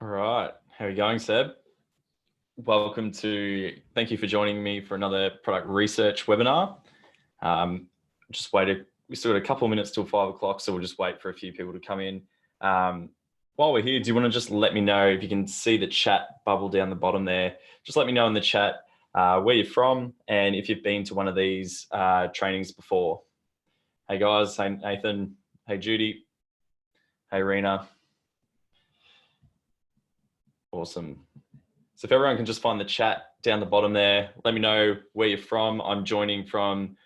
right. How are you going, Seb? Thank you for joining me for another product research webinar. Just waited, we still got a couple of minutes till 5 o'clock, so we'll just wait for a few people to come in. While we're here, do you want to just let me know if you can see the chat bubble down the bottom there? Just let me know in the chat where you're from and if you've been to one of these trainings before. Hey guys, hey Nathan, hey Judy, hey Rena. Awesome. So if everyone can just find the chat down the bottom there, let me know where you're from. I'm joining from,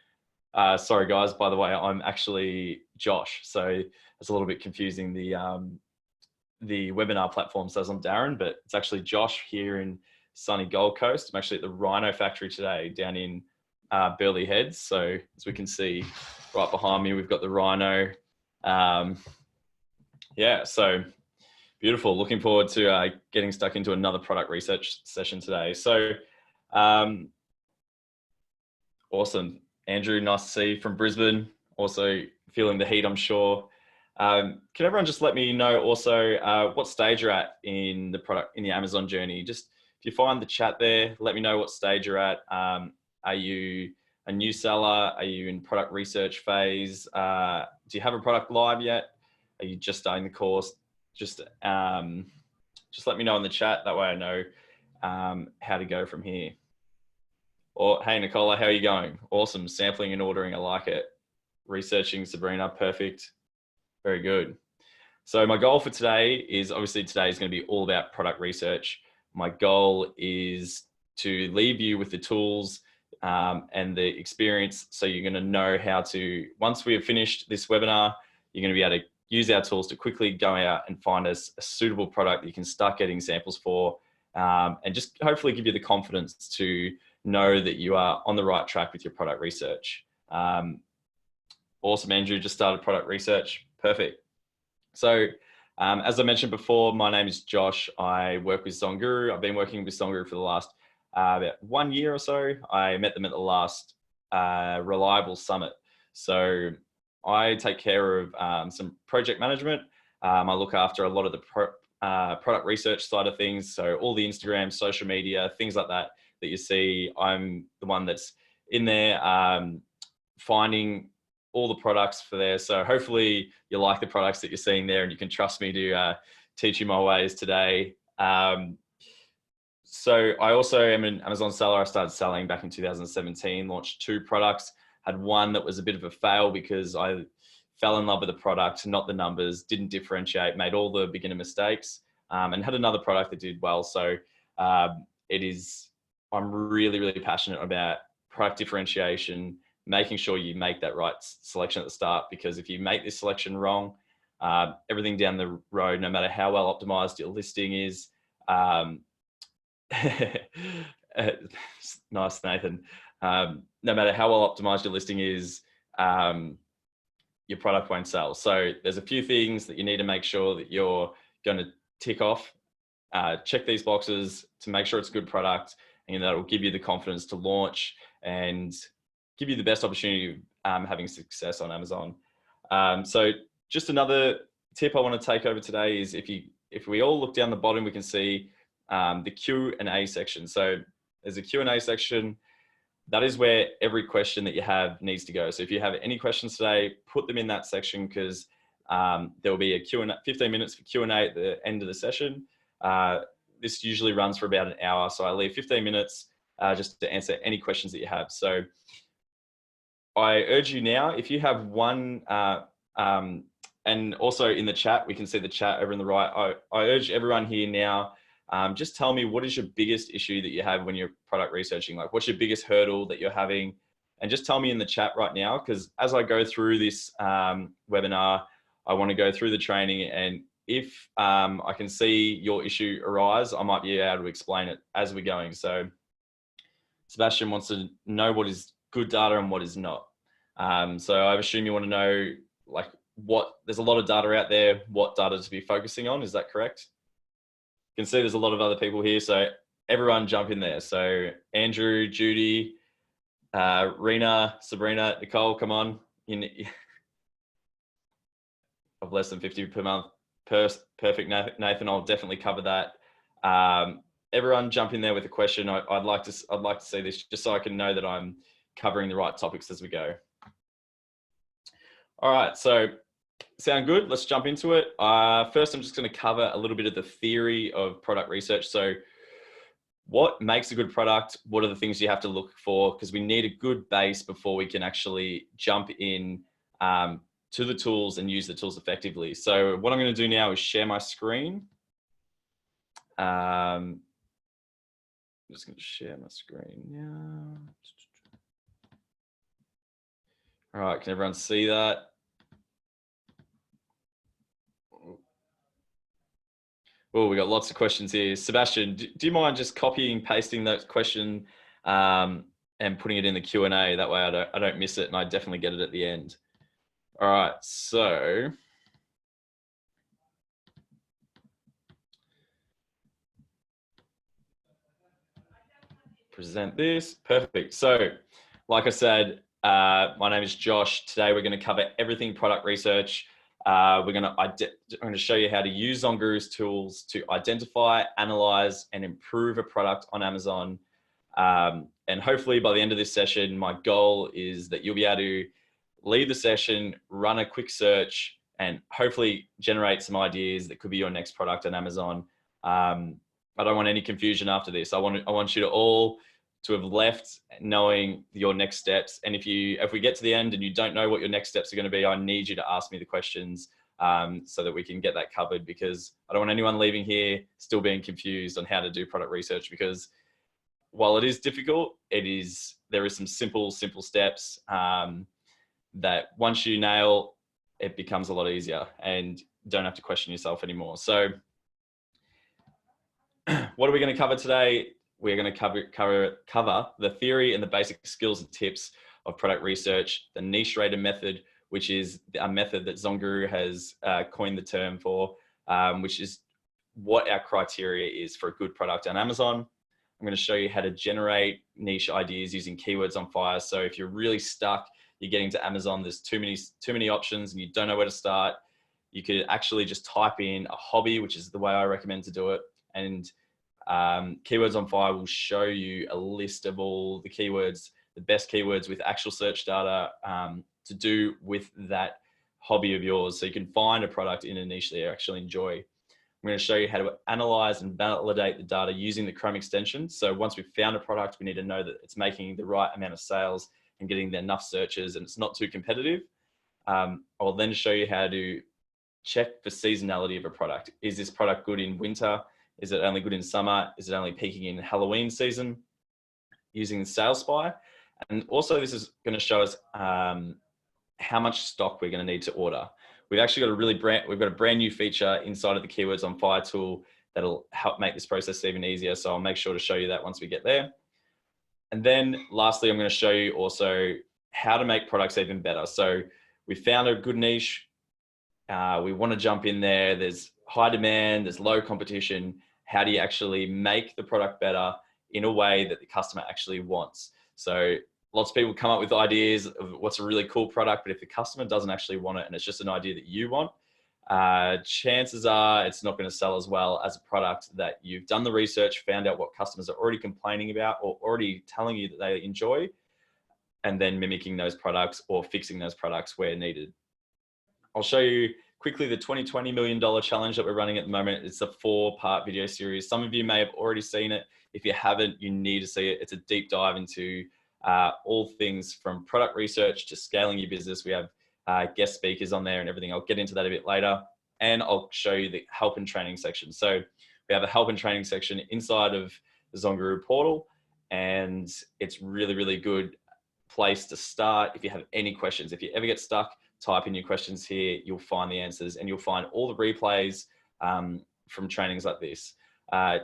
sorry guys, by the way, I'm actually Josh. So it's a little bit confusing. The webinar platform says I'm Darren, but it's actually Josh here in sunny Gold Coast. I'm actually at the Rhino factory today down in Burleigh Heads. So as we can see right behind me, we've got the Rhino. Yeah, so beautiful. Looking forward to getting stuck into another product research session today. So awesome. Andrew, nice to see you from Brisbane. Also feeling the heat, I'm sure. Can everyone just let me know also what stage you're at in the Amazon journey? Just if you find the chat there, let me know what stage you're at. Are you a new seller? Are you in product research phase? Do you have a product live yet? Are you just starting the course? Just let me know in the chat. That way I know how to go from here. Or hey, Nicola, how are you going? Awesome. Sampling and ordering. I like it. Researching, Sabrina. Perfect. Very good. So my goal for today is going to be all about product research. My goal is to leave you with the tools and the experience. So you're going to know how to, once we have finished this webinar, you're going to be able to use our tools to quickly go out and find a suitable product that you can start getting samples for, and just hopefully give you the confidence to know that you are on the right track with your product research. Awesome, Andrew, just started product research. Perfect. So as I mentioned before, my name is Josh. I work with ZonGuru. I've been working with ZonGuru for the last about 1 year or so. I met them at the last Reliable Summit. So I take care of some project management. I look after a lot of the product research side of things. So all the Instagram, social media, things like that you see, I'm the one that's in there finding all the products for there. So hopefully you like the products that you're seeing there and you can trust me to teach you my ways today. So I also am an Amazon seller. I started selling back in 2017, launched 2 products. Had one that was a bit of a fail because I fell in love with the product, not the numbers, didn't differentiate, made all the beginner mistakes, and had another product that did well. So I'm really, really passionate about product differentiation, making sure you make that right selection at the start, because if you make this selection wrong, everything down the road, no matter how well optimized your listing is, nice, Nathan. No matter how well optimized your listing is, your product won't sell. So there's a few things that you need to make sure that you're going to tick off, check these boxes to make sure it's a good product, and that will give you the confidence to launch and give you the best opportunity of having success on Amazon. So just another tip I want to take over today is if we all look down the bottom, we can see the Q&A section. So there's a Q&A section. That is where every question that you have needs to go. So if you have any questions today, put them in that section, because there will be a Q&A, 15 minutes for Q&A at the end of the session. This usually runs for about an hour. So I leave 15 minutes just to answer any questions that you have. So I urge you now, if you have one, and also in the chat, we can see the chat over on the right. I urge everyone here now, just tell me, what is your biggest issue that you have when you're product researching? Like, what's your biggest hurdle that you're having? And just tell me in the chat right now, because as I go through this webinar, I want to go through the training, and if I can see your issue arise, I might be able to explain it as we're going. So Sebastian wants to know what is good data and what is not. So I assume you want to know, like, there's a lot of data out there, what data to be focusing on. Is that correct? You can see there's a lot of other people here, so everyone jump in there. So Andrew, Judy, Rena, Sabrina, Nicole, come on. Of less than 50 per month. Perfect, Nathan. I'll definitely cover that. Everyone jump in there with a question. I'd like to see this just so I can know that I'm covering the right topics as we go. All right, so sound good? Let's jump into it. First, I'm just going to cover a little bit of the theory of product research. So what makes a good product? What are the things you have to look for? Because we need a good base before we can actually jump in to the tools and use the tools effectively. So what I'm going to do now is share my screen. I'm just going to share my screen now. All right, can everyone see that? Oh, we got lots of questions here. Sebastian, do you mind just copying, pasting that question and putting it in the Q&A? That way I don't miss it and I definitely get it at the end. All right, so present this. Perfect. So like I said, my name is Josh. Today we're going to cover everything product research. I'm going to show you how to use ZonGuru's tools to identify, analyze, and improve a product on Amazon. And hopefully by the end of this session, my goal is that you'll be able to leave the session, run a quick search, and hopefully generate some ideas that could be your next product on Amazon. I don't want any confusion after this. I want you to all to have left knowing your next steps. And if we get to the end and you don't know what your next steps are going to be, I need you to ask me the questions so that we can get that covered, because I don't want anyone leaving here still being confused on how to do product research, because while it is difficult, there is some simple steps that once you nail, it becomes a lot easier and you don't have to question yourself anymore. So what are we going to cover today? We're going to cover the theory and the basic skills and tips of product research, the niche rater method, which is a method that ZonGuru has coined the term for, which is what our criteria is for a good product on Amazon. I'm going to show you how to generate niche ideas using keywords on fire. So if you're really stuck, you're getting to Amazon, there's too many options and you don't know where to start, you could actually just type in a hobby, which is the way I recommend to do it. And Keywords on Fire will show you a list of all the keywords, the best keywords with actual search data to do with that hobby of yours. So you can find a product in a niche that you actually enjoy. I'm going to show you how to analyze and validate the data using the Chrome extension. So once we've found a product, we need to know that it's making the right amount of sales and getting enough searches and it's not too competitive. I'll then show you how to check for seasonality of a product. Is this product good in winter? Is it only good in summer? Is it only peaking in Halloween season? Using the Sales Spy. And also this is going to show us how much stock we're going to need to order. We've actually got we've got a brand new feature inside of the Keywords on Fire tool that'll help make this process even easier. So I'll make sure to show you that once we get there. And then lastly, I'm going to show you also how to make products even better. So we found a good niche. We want to jump in there. There's high demand, there's low competition. How do you actually make the product better in a way that the customer actually wants? So lots of people come up with ideas of what's a really cool product, but if the customer doesn't actually want it and it's just an idea that you want, chances are it's not going to sell as well as a product that you've done the research, found out what customers are already complaining about or already telling you that they enjoy, and then mimicking those products or fixing those products where needed. I'll show you quickly the $20 million challenge that we're running at the moment. It's a 4-part video series. Some of you may have already seen it. If you haven't, you need to see it. It's a deep dive into all things from product research to scaling your business. We have guest speakers on there and everything. I'll get into that a bit later. And I'll show you the help and training section. So we have a help and training section inside of the ZonGuru portal. And it's really, really good place to start if you have any questions. If you ever get stuck, type in your questions here, you'll find the answers and you'll find all the replays from trainings like this.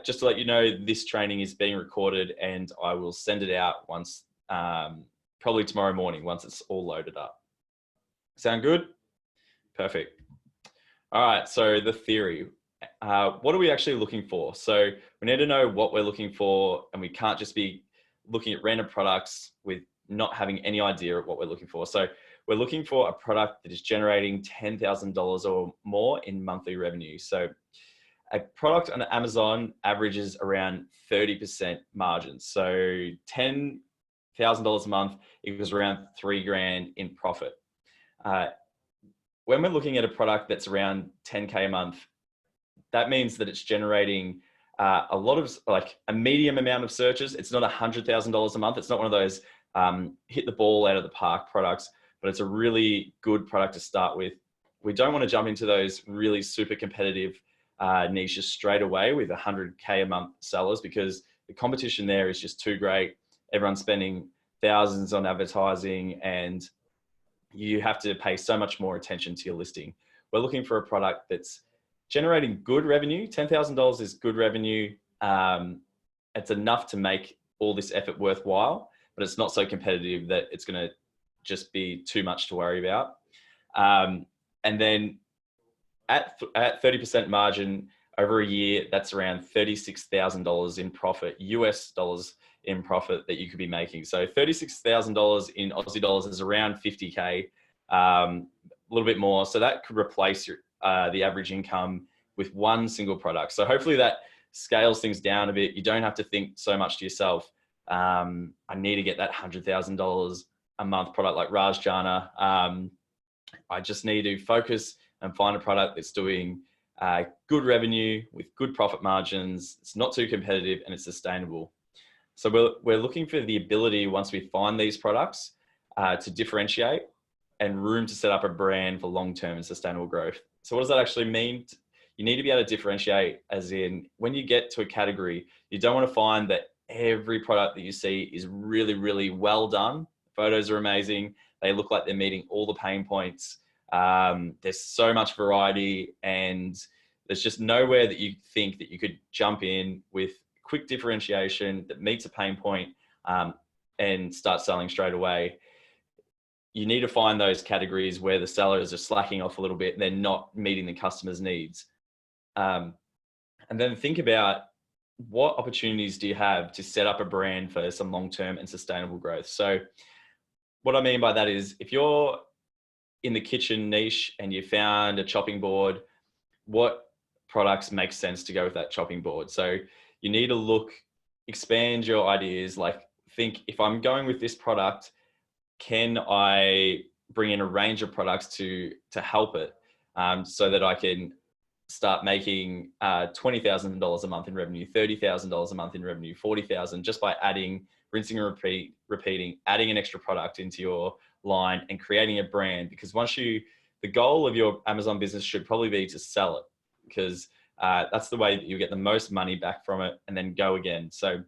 Just to let you know, this training is being recorded and I will send it out once, probably tomorrow morning, once it's all loaded up. Sound good? Perfect. All right, so the theory. What are we actually looking for? So we need to know what we're looking for, and we can't just be looking at random products with not having any idea of what we're looking for. So we're looking for a product that is generating $10,000 or more in monthly revenue. So a product on Amazon averages around 30% margins. So $10,000 a month equals around $3,000 in profit. When we're looking at a product that's around 10K a month, that means that it's generating a lot of, like, a medium amount of searches. It's not $100,000 a month. It's not one of those hit the ball out of the park products, but it's a really good product to start with. We don't want to jump into those really super competitive niches straight away with 100K a month sellers, because the competition there is just too great. Everyone's spending thousands on advertising, and you have to pay so much more attention to your listing. We're looking for a product that's generating good revenue. $10,000 is good revenue. It's enough to make all this effort worthwhile, but it's not so competitive that it's going to just be too much to worry about. And then at 30% margin over a year, that's around $36,000 in profit, US dollars in profit that you could be making. So $36,000 in Aussie dollars is around 50K, a little bit more. So that could replace your, the average income with one single product. So hopefully that scales things down a bit. You don't have to think so much to yourself, I need to get that $100,000 a month product like Raj Jana. I just need to focus and find a product that's doing good revenue with good profit margins. It's not too competitive and it's sustainable. So we're looking for the ability, once we find these products, to differentiate and room to set up a brand for long-term and sustainable growth. So what does that actually mean? You need to be able to differentiate, as in when you get to a category, you don't want to find that every product that you see is really, really well done. Photos are amazing. They look like they're meeting all the pain points. There's so much variety, and there's just nowhere that you think that you could jump in with quick differentiation that meets a pain point and start selling straight away. You need to find those categories where the sellers are slacking off a little bit and they're not meeting the customer's needs. And then think about what opportunities do you have to set up a brand for some long-term and sustainable growth. So what I mean by that is, if you're in the kitchen niche and you found a chopping board, what products make sense to go with that chopping board? So you need to expand your ideas. Like, think, if I'm going with this product, can I bring in a range of products to help it, so that I can start making $20,000 a month in revenue, $30,000 a month in revenue, $40,000, just by adding, rinsing and repeating, adding an extra product into your line and creating a brand. Because the goal of your Amazon business should probably be to sell it, because that's the way that you get the most money back from it, and then go again. So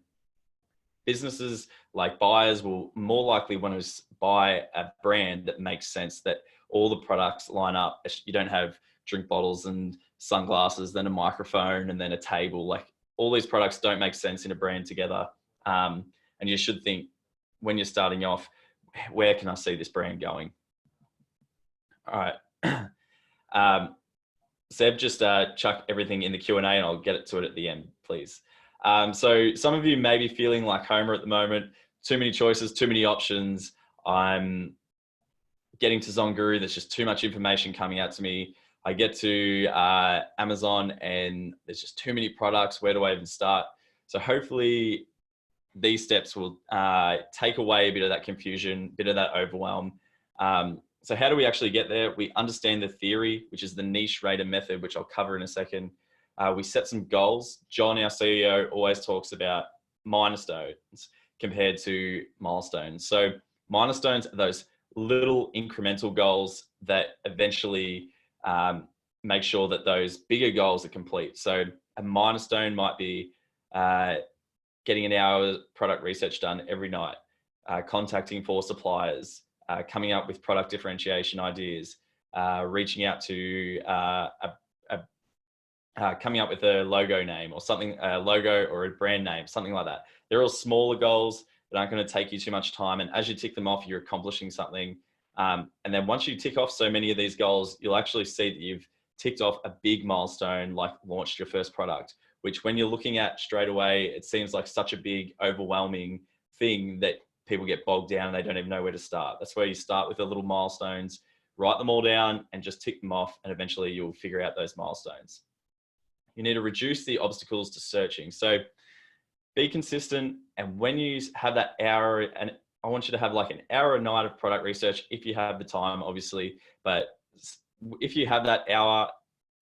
businesses, like buyers, will more likely want to buy a brand that makes sense, that all the products line up. You don't have drink bottles and sunglasses, then a microphone, and then a table. Like, all these products don't make sense in a brand together. And you should think, when you're starting off, where can I see this brand going? All right. Seb, just chuck everything in the Q&A and I'll get to it at the end, please. So some of you may be feeling like Homer at the moment. Too many choices, too many options. I'm getting to ZonGuru, there's just too much information coming out to me. I get to Amazon and there's just too many products. Where do I even start? So hopefully these steps will take away a bit of that confusion, a bit of that overwhelm. So how do we actually get there? We understand the theory, which is the niche rater method, which I'll cover in a second. We set some goals. John, our CEO, always talks about milestones compared to milestones. So milestones are those little incremental goals that eventually make sure that those bigger goals are complete. So a milestone might be getting an hour product research done every night, contacting 4 suppliers, coming up with product differentiation ideas, reaching out to coming up with a logo name or something, a logo or a brand name, something like that. They're all smaller goals that aren't going to take you too much time. And as you tick them off, you're accomplishing something. And then once you tick off so many of these goals, you'll actually see that you've ticked off a big milestone, like launched your first product, which when you're looking at straight away, it seems like such a big, overwhelming thing that people get bogged down and they don't even know where to start. That's where you start with the little milestones, write them all down and just tick them off, and eventually you'll figure out those milestones. You need to reduce the obstacles to searching. So be consistent, and when you have that hour, and I want you to have like an hour a night of product research if you have the time, obviously, but if you have that hour,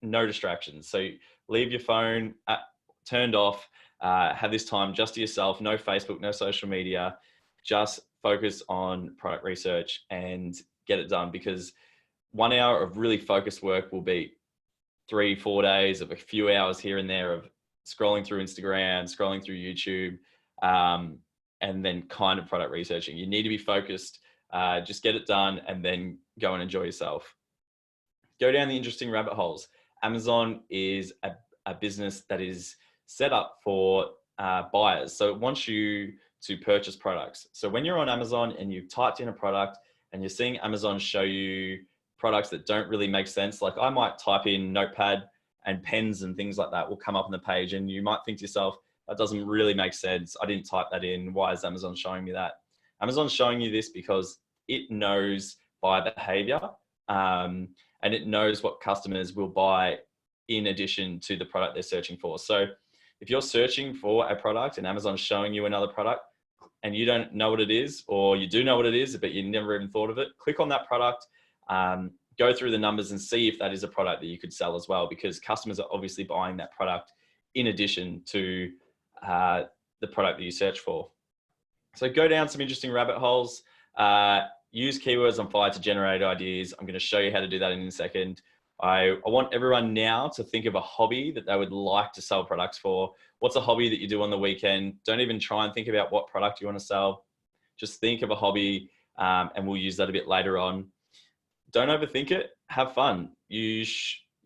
no distractions. So leave your phone turned off, have this time just to yourself, no Facebook, no social media, just focus on product research and get it done, because 1 hour of really focused work will beat 3-4 days of a few hours here and there of scrolling through Instagram, scrolling through YouTube, and then kind of product researching. You need to be focused, just get it done and then go and enjoy yourself. Go down the interesting rabbit holes. Amazon is a business that is set up for buyers. So it wants you to purchase products. So when you're on Amazon and you've typed in a product and you're seeing Amazon show you products that don't really make sense, like I might type in notepad and pens and things like that will come up on the page, and you might think to yourself, that doesn't really make sense. I didn't type that in. Why is Amazon showing me that? Amazon's showing you this because it knows buyer behavior, and it knows what customers will buy in addition to the product they're searching for. So if you're searching for a product and Amazon's showing you another product and you don't know what it is, or you do know what it is, but you never even thought of it, click on that product, go through the numbers and see if that is a product that you could sell as well, because customers are obviously buying that product in addition to the product that you search for. So go down some interesting rabbit holes, use keywords on Fiverr to generate ideas. I'm going to show you how to do that in a second. I want everyone now to think of a hobby that they would like to sell products for. What's a hobby that you do on the weekend? Don't even try and think about what product you want to sell. Just think of a hobby, and we'll use that a bit later on. Don't overthink it. Have fun. You're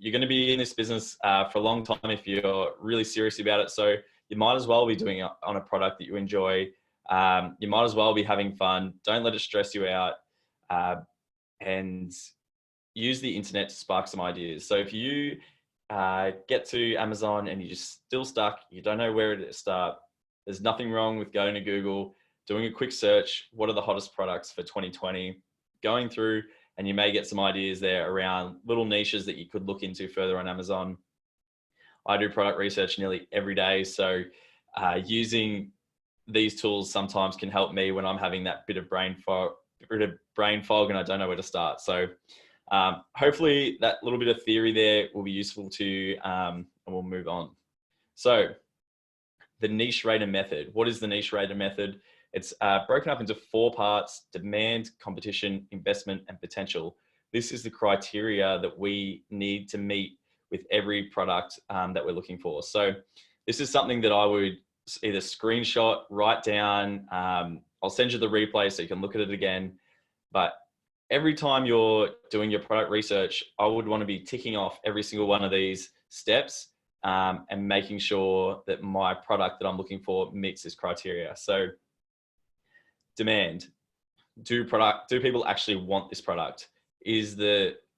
going to be in this business for a long time if you're really serious about it. So you might as well be doing it on a product that you enjoy. You might as well be having fun. Don't let it stress you out. And use the internet to spark some ideas. So if you get to Amazon and you're just still stuck, you don't know where to start, there's nothing wrong with going to Google, doing a quick search, what are the hottest products for 2020, going through, and you may get some ideas there around little niches that you could look into further on Amazon. I do product research nearly every day, so using these tools sometimes can help me when I'm having that bit of brain fog and I don't know where to start. So hopefully that little bit of theory there will be useful to you, and we'll move on. So the niche rater method. What is the niche rater method? It's broken up into 4 parts: demand, competition, investment, and potential. This is the criteria that we need to meet with every product that we're looking for. So this is something that I would either screenshot, write down. I'll send you the replay so you can look at it again. But every time you're doing your product research, I would want to be ticking off every single one of these steps and making sure that my product that I'm looking for meets this criteria. So demand. Do people actually want this product?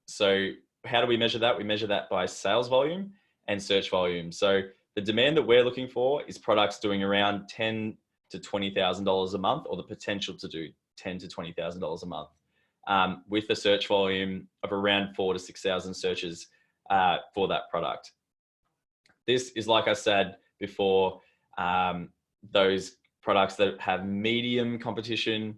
So how do we measure that? We measure that by sales volume and search volume. So the demand that we're looking for is products doing around $10,000 to $20,000 a month, or the potential to do $10,000 to $20,000 a month, with a search volume of around 4,000 to 6,000 searches for that product. This is, like I said before, those products that have medium competition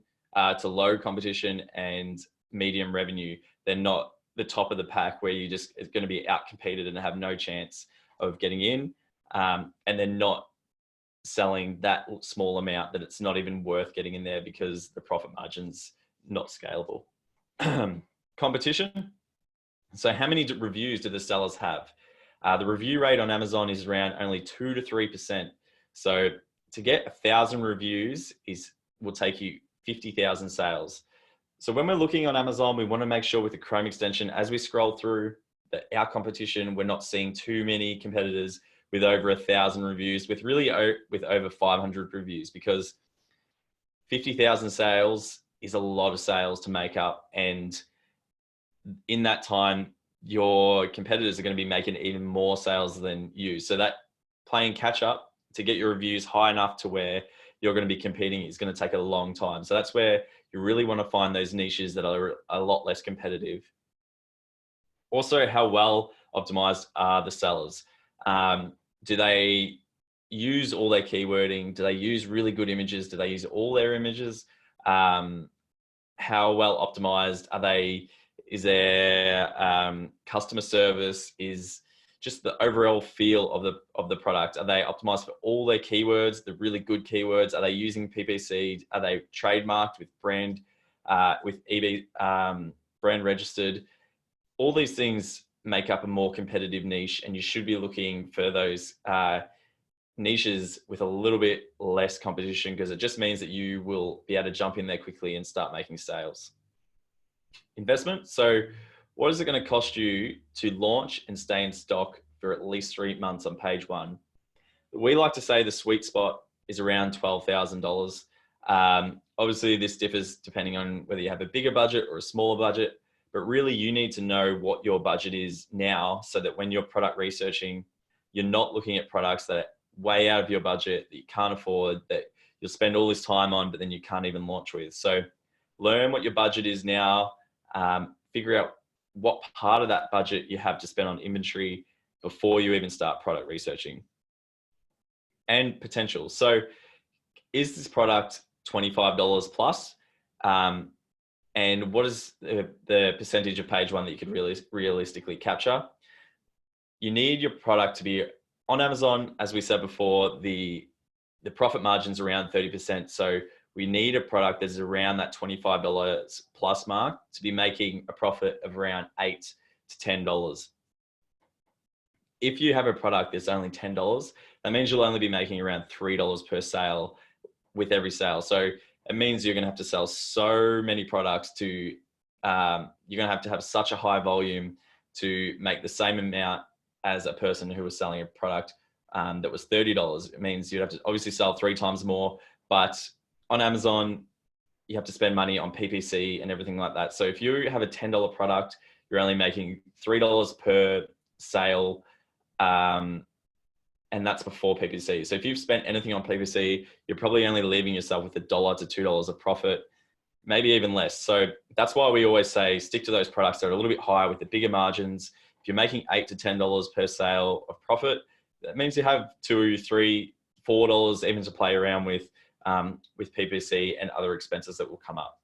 to low competition and medium revenue. They're not the top of the pack where you just is going to be outcompeted and have no chance of getting in. And they're not selling that small amount that it's not even worth getting in there because the profit margin's not scalable. Competition. So how many reviews do the sellers have? The review rate on Amazon is around only 2 to 3%. So to get 1,000 reviews will take you 50,000 sales. So when we're looking on Amazon, we want to make sure with the Chrome extension, as we scroll through our competition, we're not seeing too many competitors with over 1,000 reviews, with over 500 reviews, because 50,000 sales is a lot of sales to make up. And in that time, your competitors are going to be making even more sales than you. So that playing catch up to get your reviews high enough to where you're going to be competing is going to take a long time. So that's where you really want to find those niches that are a lot less competitive. Also, how well optimized are the sellers? Do they use all their keywording? Do they use really good images? Do they use all their images? How well optimized are they? Is their customer service? Is just the overall feel of the product? Are they optimized for all their keywords, the really good keywords? Are they using PPC? Are they trademarked with brand, with brand registered? All these things make up a more competitive niche, and you should be looking for those niches with a little bit less competition, because it just means that you will be able to jump in there quickly and start making sales. Investment. So what is it going to cost you to launch and stay in stock for at least 3 months on page one? We like to say the sweet spot is around $12,000. Obviously, this differs depending on whether you have a bigger budget or a smaller budget, but really you need to know what your budget is now, so that when you're product researching, you're not looking at products that are way out of your budget, that you can't afford, that you'll spend all this time on, but then you can't even launch with. So learn what your budget is now, figure out what part of that budget you have to spend on inventory before you even start product researching. And potential. So is this product $25 plus? And what is the percentage of page one that you could realistically capture? You need your product to be on Amazon. As we said before, the profit margin's around 30%. So we need a product that's around that $25 plus mark to be making a profit of around $8 to $10. If you have a product that's only $10, that means you'll only be making around $3 per sale with every sale. So it means you're going to have to sell so many products to, you're going to have such a high volume to make the same amount as a person who was selling a product that was $30. It means you'd have to obviously sell 3 times more, but on Amazon, you have to spend money on PPC and everything like that. So if you have a $10 product, you're only making $3 per sale, and that's before PPC. So if you've spent anything on PPC, you're probably only leaving yourself with $1 to $2 of profit, maybe even less. So that's why we always say stick to those products that are a little bit higher with the bigger margins. If you're making $8 to $10 per sale of profit, that means you have $2, $3, $4 even to play around with PPC and other expenses that will come up.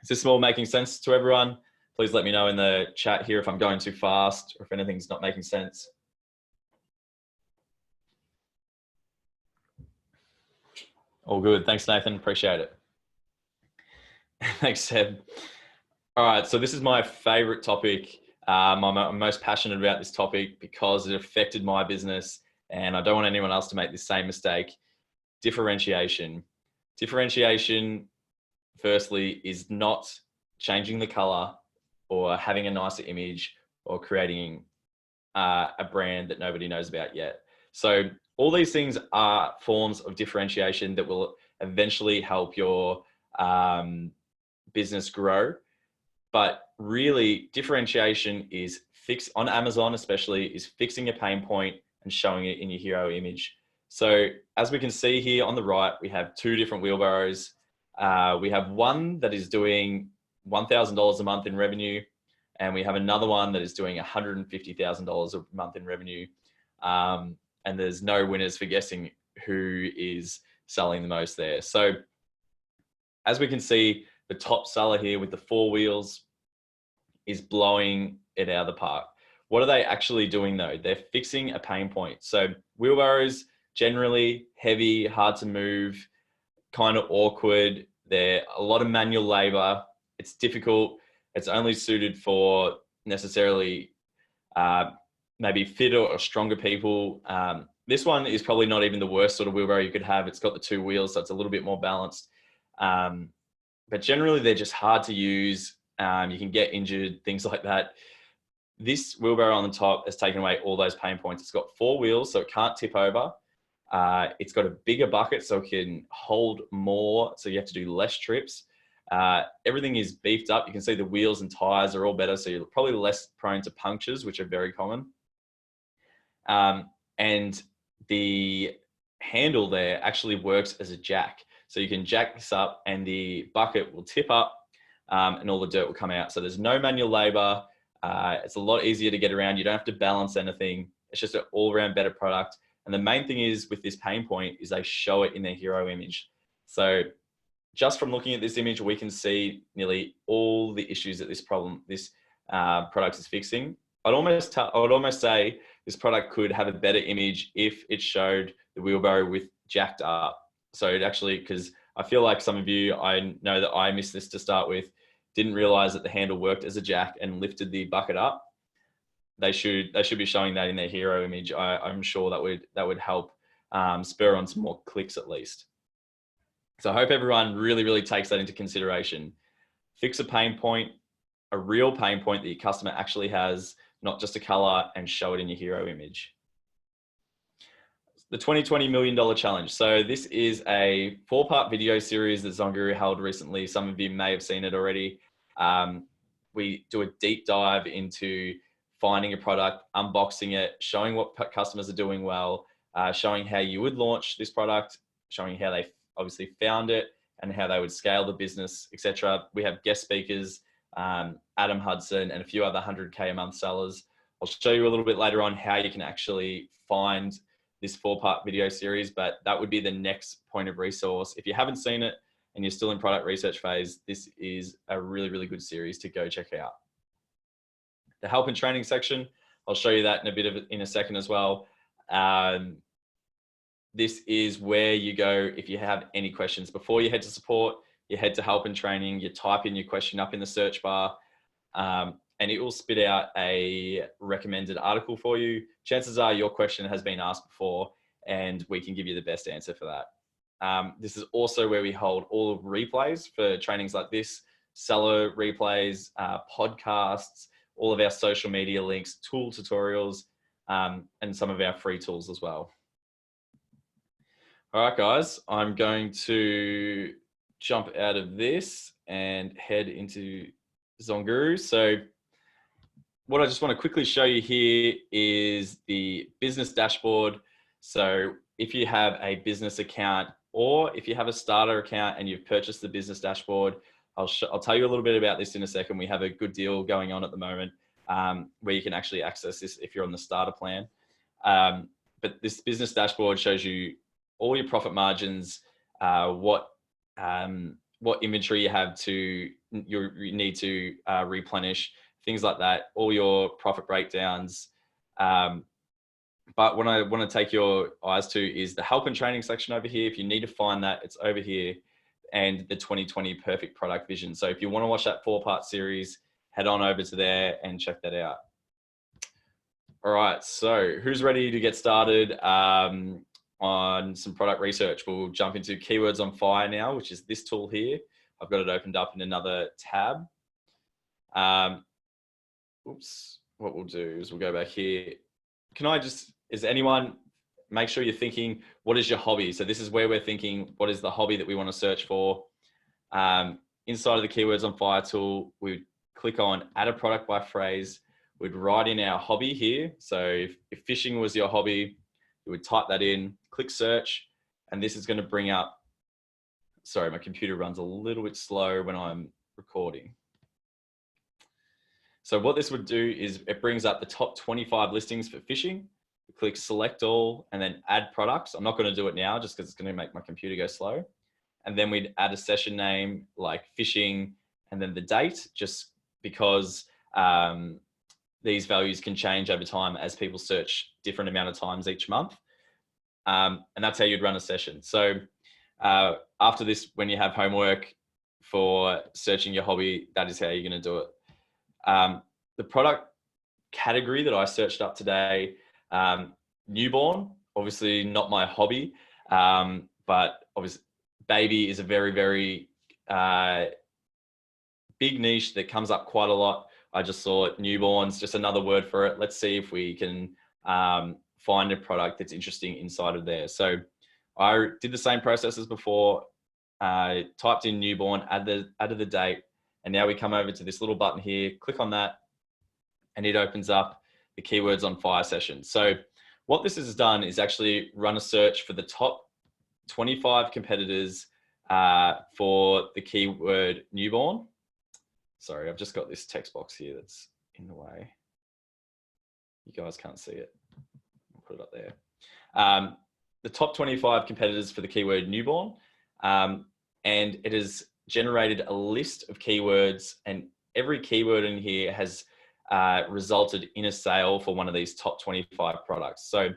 Is this all making sense to everyone? Please let me know in the chat here if I'm going too fast or if anything's not making sense. All good. Thanks, Nathan. Appreciate it. Thanks, Seb. All right. So this is my favorite topic. I'm most passionate about this topic because it affected my business and I don't want anyone else to make the same mistake. Differentiation. Differentiation, firstly, is not changing the color or having a nicer image or creating a brand that nobody knows about yet. So all these things are forms of differentiation that will eventually help your business grow. But really, differentiation is on Amazon especially, is fixing a pain point and showing it in your hero image. So as we can see here on the right, we have 2 different wheelbarrows. We have one that is doing $1,000 a month in revenue, and we have another one that is doing $150,000 a month in revenue. And there's no winners for guessing who is selling the most there. So as we can see, the top seller here with the 4 wheels is blowing it out of the park. What are they actually doing though? They're fixing a pain point. So wheelbarrows, generally heavy, hard to move, kind of awkward. They're a lot of manual labor. It's difficult. It's only suited for necessarily maybe fitter or stronger people. This one is probably not even the worst sort of wheelbarrow you could have. It's got the 2 wheels, so it's a little bit more balanced. But generally they're just hard to use. You can get injured, things like that. This wheelbarrow on the top has taken away all those pain points. It's got 4 wheels, so it can't tip over. It's got a bigger bucket, so it can hold more, so you have to do less trips. Everything is beefed up. You can see the wheels and tires are all better, so you're probably less prone to punctures, which are very common. And the handle there actually works as a jack. So you can jack this up and the bucket will tip up and all the dirt will come out. So there's no manual labor. It's a lot easier to get around. You don't have to balance anything. It's just an all-around better product. And the main thing is with this pain point is they show it in their hero image. So just from looking at this image, we can see nearly all the issues that this product is fixing. I would almost say this product could have a better image if it showed the wheelbarrow with jacked up. So it actually, because I feel like some of you, I know that I missed this to start with, didn't realize that the handle worked as a jack and lifted the bucket up. They should be showing that in their hero image. I'm sure that would help spur on some more clicks at least. So I hope everyone really takes that into consideration. Fix a pain point, a real pain point that your customer actually has, not just a color, and show it in your hero image. The $20 million challenge. So this is a 4-part video series that ZonGuru held recently. Some of you may have seen it already. We do a deep dive into finding a product, unboxing it, showing what customers are doing well, showing how you would launch this product, showing how they obviously found it and how they would scale the business, etc. We have guest speakers, Adam Hudson and a few other 100K a month sellers. I'll show you a little bit later on how you can actually find this 4-part video series, but that would be the next point of resource. If you haven't seen it and you're still in product research phase, this is a really good series to go check out. The help and training section, I'll show you that in a second as well. This is where you go if you have any questions. Before you head to support, you head to help and training, you type in your question up in the search bar, and it will spit out a recommended article for you. Chances are your question has been asked before and we can give you the best answer for that. This is also where we hold all of replays for trainings like this, seller replays, podcasts, all of our social media links, tool tutorials, and some of our free tools as well. All right, guys, I'm going to jump out of this and head into ZonGuru. So what I just want to quickly show you here is the business dashboard. So if you have a business account or if you have a starter account and you've purchased the business dashboard, I'll tell you a little bit about this in a second. We have a good deal going on at the moment where you can actually access this if you're on the starter plan. But this business dashboard shows you all your profit margins, what inventory you need to replenish, things like that, all your profit breakdowns. But what I want to take your eyes to is the help and training section over here. If you need to find that, it's over here, and the 2020 perfect product vision. So if you want to watch that 4-part series, head on over to there and check that out. All right, so who's ready to get started on some product research? We'll jump into Keywords on Fire now, which is this tool here. I've got it opened up in another tab. What we'll do is we'll go back here. Is anyone, make sure you're thinking, what is your hobby? So this is where we're thinking, what is the hobby that we want to search for? Inside of the Keywords on Fire tool, we click on add a product by phrase. We'd write in our hobby here. So if fishing was your hobby, you would type that in, click search, and this is going to bring up, sorry, my computer runs a little bit slow when I'm recording. So what this would do is it brings up the top 25 listings for fishing. Click select all and then add products. I'm not going to do it now just because it's going to make my computer go slow. And then we'd add a session name like fishing and then the date, just because these values can change over time as people search different amount of times each month. And that's how you'd run a session. So after this, when you have homework for searching your hobby, that is how you're going to do it. The product category that I searched up today, newborn, obviously not my hobby, but obviously baby is a very big niche that comes up quite a lot. I just saw it, newborns, just another word for it. Let's see if we can find a product that's interesting inside of there. So I did the same process as before. I typed in newborn, added the date, and now we come over to this little button here, click on that, and it opens up the Keywords on Fire session. So what this has done is actually run a search for the top 25 competitors for the keyword newborn. Sorry, I've just got this text box here that's in the way. You guys can't see it. I'll put it up there. The top 25 competitors for the keyword newborn. And it has generated a list of keywords, and every keyword in here has resulted in a sale for one of these top 25 products. So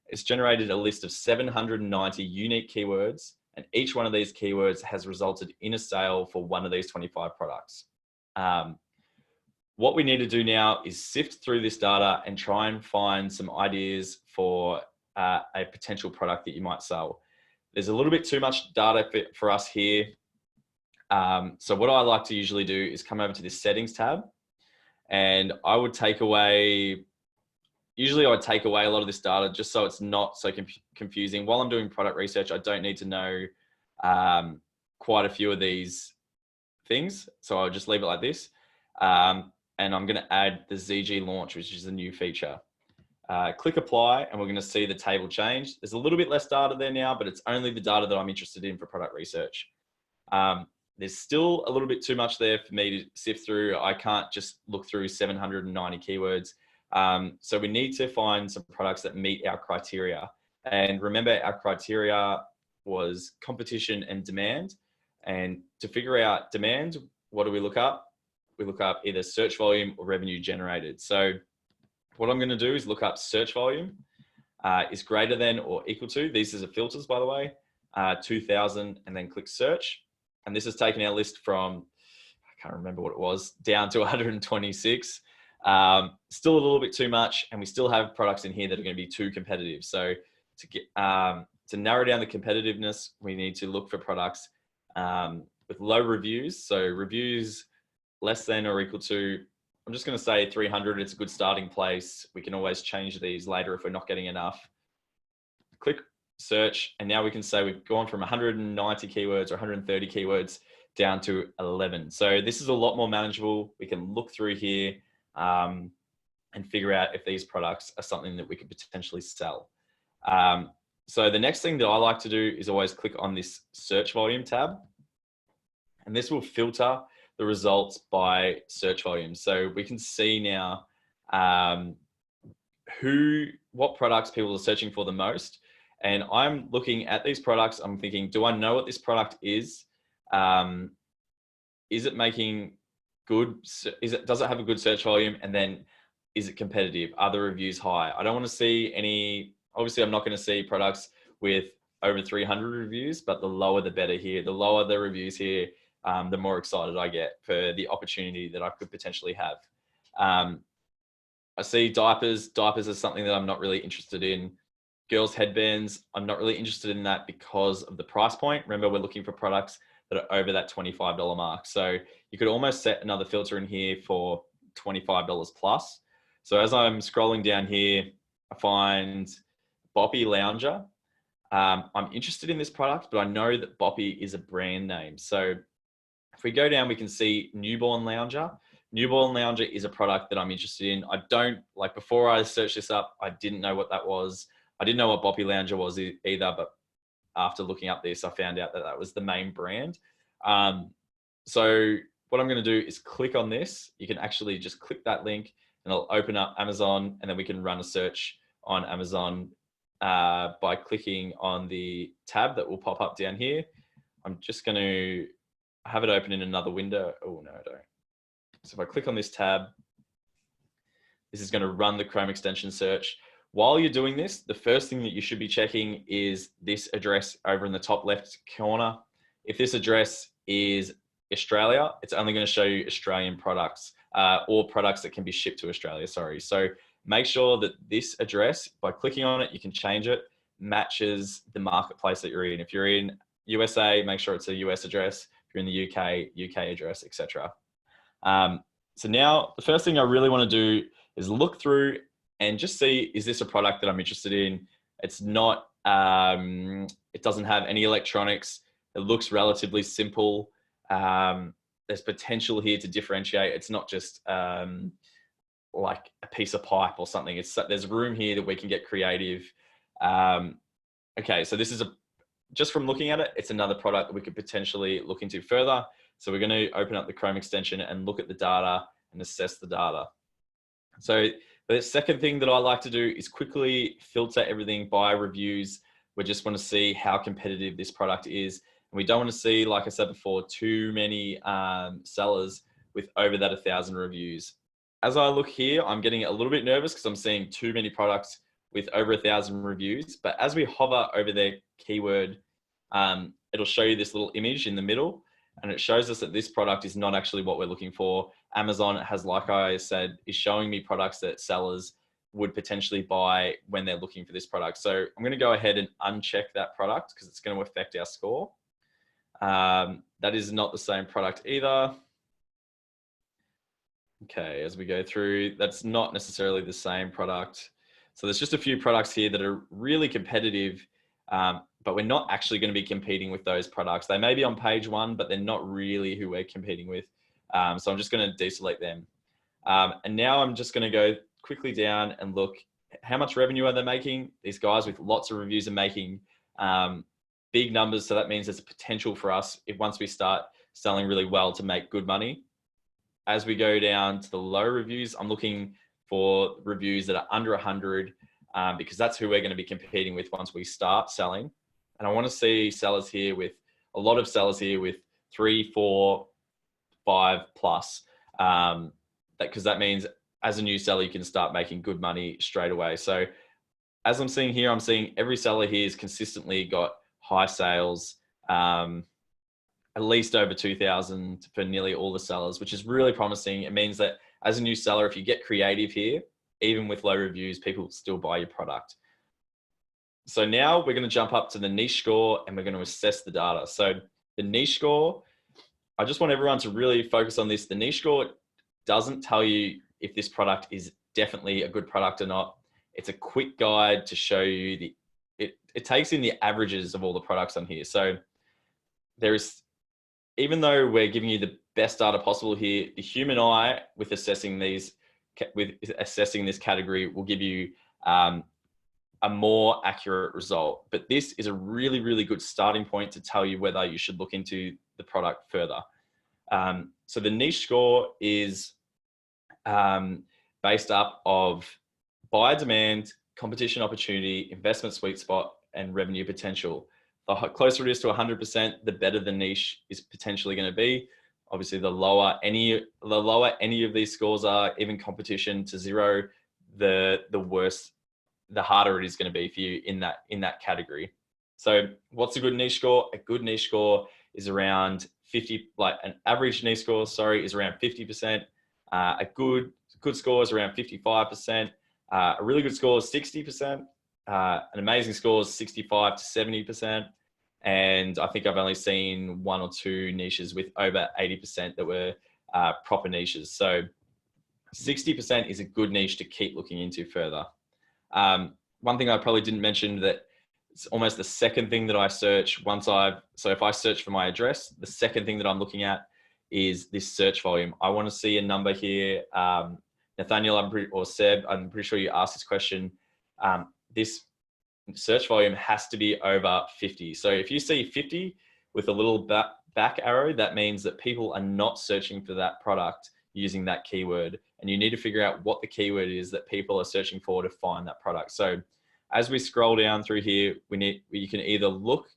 it's generated a list of 790 unique keywords, and each one of these keywords has resulted in a sale for one of these 25 products. What we need to do now is sift through this data and try and find some ideas for a potential product that you might sell. There's a little bit too much data for us here. So what I like to usually do is come over to this settings tab, and I would take away, usually I would take away a lot of this data just so it's not so confusing. While I'm doing product research, I don't need to know quite a few of these things. So I'll just leave it like this. And I'm going to add the ZG launch, which is a new feature. Click apply, and we're going to see the table change. There's a little bit less data there now, but it's only the data that I'm interested in for product research. There's still a little bit too much there for me to sift through. I can't just look through 790 keywords. So we need to find some products that meet our criteria. And remember, our criteria was competition and demand. And to figure out demand, what do we look up? We look up either search volume or revenue generated. So what I'm going to do is look up search volume is greater than or equal to, these are the filters, by the way, 2000, and then click search. And this has taken our list from, I can't remember what it was, down to 126. Still a little bit too much, and we still have products in here that are going to be too competitive. So to get to narrow down the competitiveness, we need to look for products with low reviews. So reviews less than or equal to, I'm just going to say 300. It's a good starting place. We can always change these later if we're not getting enough. Click search, and now we can say we've gone from 190 keywords or 130 keywords down to 11. So this is a lot more manageable. We can look through here and figure out if these products are something that we could potentially sell. So the next thing that I like to do is always click on this search volume tab, and this will filter the results by search volume. So we can see now what products people are searching for the most. And I'm looking at these products, I'm thinking, do I know what this product is? Is it making good, does it have a good search volume? And then is it competitive? Are the reviews high? I don't want to see any, obviously I'm not going to see products with over 300 reviews, but the lower the better here. The lower the reviews here, the more excited I get for the opportunity that I could potentially have. I see diapers. Diapers is something that I'm not really interested in. Girls' headbands, I'm not really interested in that because of the price point. Remember, we're looking for products that are over that $25 mark. So you could almost set another filter in here for $25 plus. So as I'm scrolling down here, I find Boppy Lounger. I'm interested in this product, but I know that Boppy is a brand name. So if we go down, we can see Newborn Lounger. Newborn Lounger is a product that I'm interested in. I don't, like before I searched this up, I didn't know what that was. I didn't know what Boppy Lounger was either, but after looking up this, I found out that that was the main brand. So what I'm going to do is click on this. You can actually just click that link and it'll open up Amazon, and then we can run a search on Amazon by clicking on the tab that will pop up down here. I'm just going to have it open in another window. Oh, no, I don't. So if I click on this tab, this is going to run the Chrome extension search. While you're doing this, the first thing that you should be checking is this address over in the top left corner. If this address is Australia, it's only going to show you Australian products or products that can be shipped to Australia, sorry. So make sure that this address, by clicking on it, you can change it, matches the marketplace that you're in. If you're in USA, make sure it's a US address. If you're in the UK, UK address, etc. So now the first thing I really want to do is look through and just see, is this a product that I'm interested in? It's not, it doesn't have any electronics. It looks relatively simple. There's potential here to differentiate. It's not just like a piece of pipe or something. There's room here that we can get creative. Okay, so this is just from looking at it, it's another product that we could potentially look into further. So we're going to open up the Chrome extension and look at the data and assess the data. So the second thing that I like to do is quickly filter everything by reviews. We just want to see how competitive this product is. And we don't want to see, like I said before, too many sellers with over that 1,000 reviews. As I look here, I'm getting a little bit nervous because I'm seeing too many products with over 1,000 reviews. But as we hover over their keyword, it'll show you this little image in the middle, and it shows us that this product is not actually what we're looking for. Amazon has, like I said, is showing me products that sellers would potentially buy when they're looking for this product. So I'm going to go ahead and uncheck that product because it's going to affect our score. That is not the same product either. Okay, as we go through, that's not necessarily the same product. So there's just a few products here that are really competitive, but we're not actually going to be competing with those products. They may be on page one, but they're not really who we're competing with. So I'm just going to deselect them. And now I'm just going to go quickly down and look how much revenue are they making. These guys with lots of reviews are making big numbers. So that means there's a potential for us, if once we start selling really well, to make good money. As we go down to the low reviews, I'm looking for reviews that are under 100 because that's who we're going to be competing with once we start selling. And I want to see sellers here with a lot of sellers here with 3, 4, 5 plus, because that means as a new seller, you can start making good money straight away. So as I'm seeing here, I'm seeing every seller here has consistently got high sales, at least over 2,000 for nearly all the sellers, which is really promising. It means that as a new seller, if you get creative here, even with low reviews, people still buy your product. So now we're going to jump up to the niche score and we're going to assess the data. So the niche score, I just want everyone to really focus on this. The niche score doesn't tell you if this product is definitely a good product or not. It's a quick guide to show you it takes in the averages of all the products on here. So even though we're giving you the best data possible here, the human eye with assessing this category will give you a more accurate result. But this is a really, really good starting point to tell you whether you should look into the product further. So the niche score is based up of buyer demand, competition opportunity, investment sweet spot, and revenue potential. The closer it is to 100%, the better the niche is potentially going to be. Obviously, the lower any of these scores are, even competition to 0, the worse, the harder it is going to be for you in that category. So what's a good niche score? A good niche score is around 50, like an average niche score, is around 50%. A good score is around 55%. A really good score is 60%. An amazing score is 65 to 70%. And I think I've only seen 1 or 2 niches with over 80% that were proper niches. So 60% is a good niche to keep looking into further. One thing I probably didn't mention, that it's almost the second thing that I search so if I search for my address, the second thing that I'm looking at is this search volume. I want to see a number here. Nathaniel, or Seb, I'm pretty sure you asked this question. This search volume has to be over 50. So if you see 50 with a little back arrow, that means that people are not searching for that product using that keyword. And you need to figure out what the keyword is that people are searching for to find that product. So as we scroll down through here, you can either look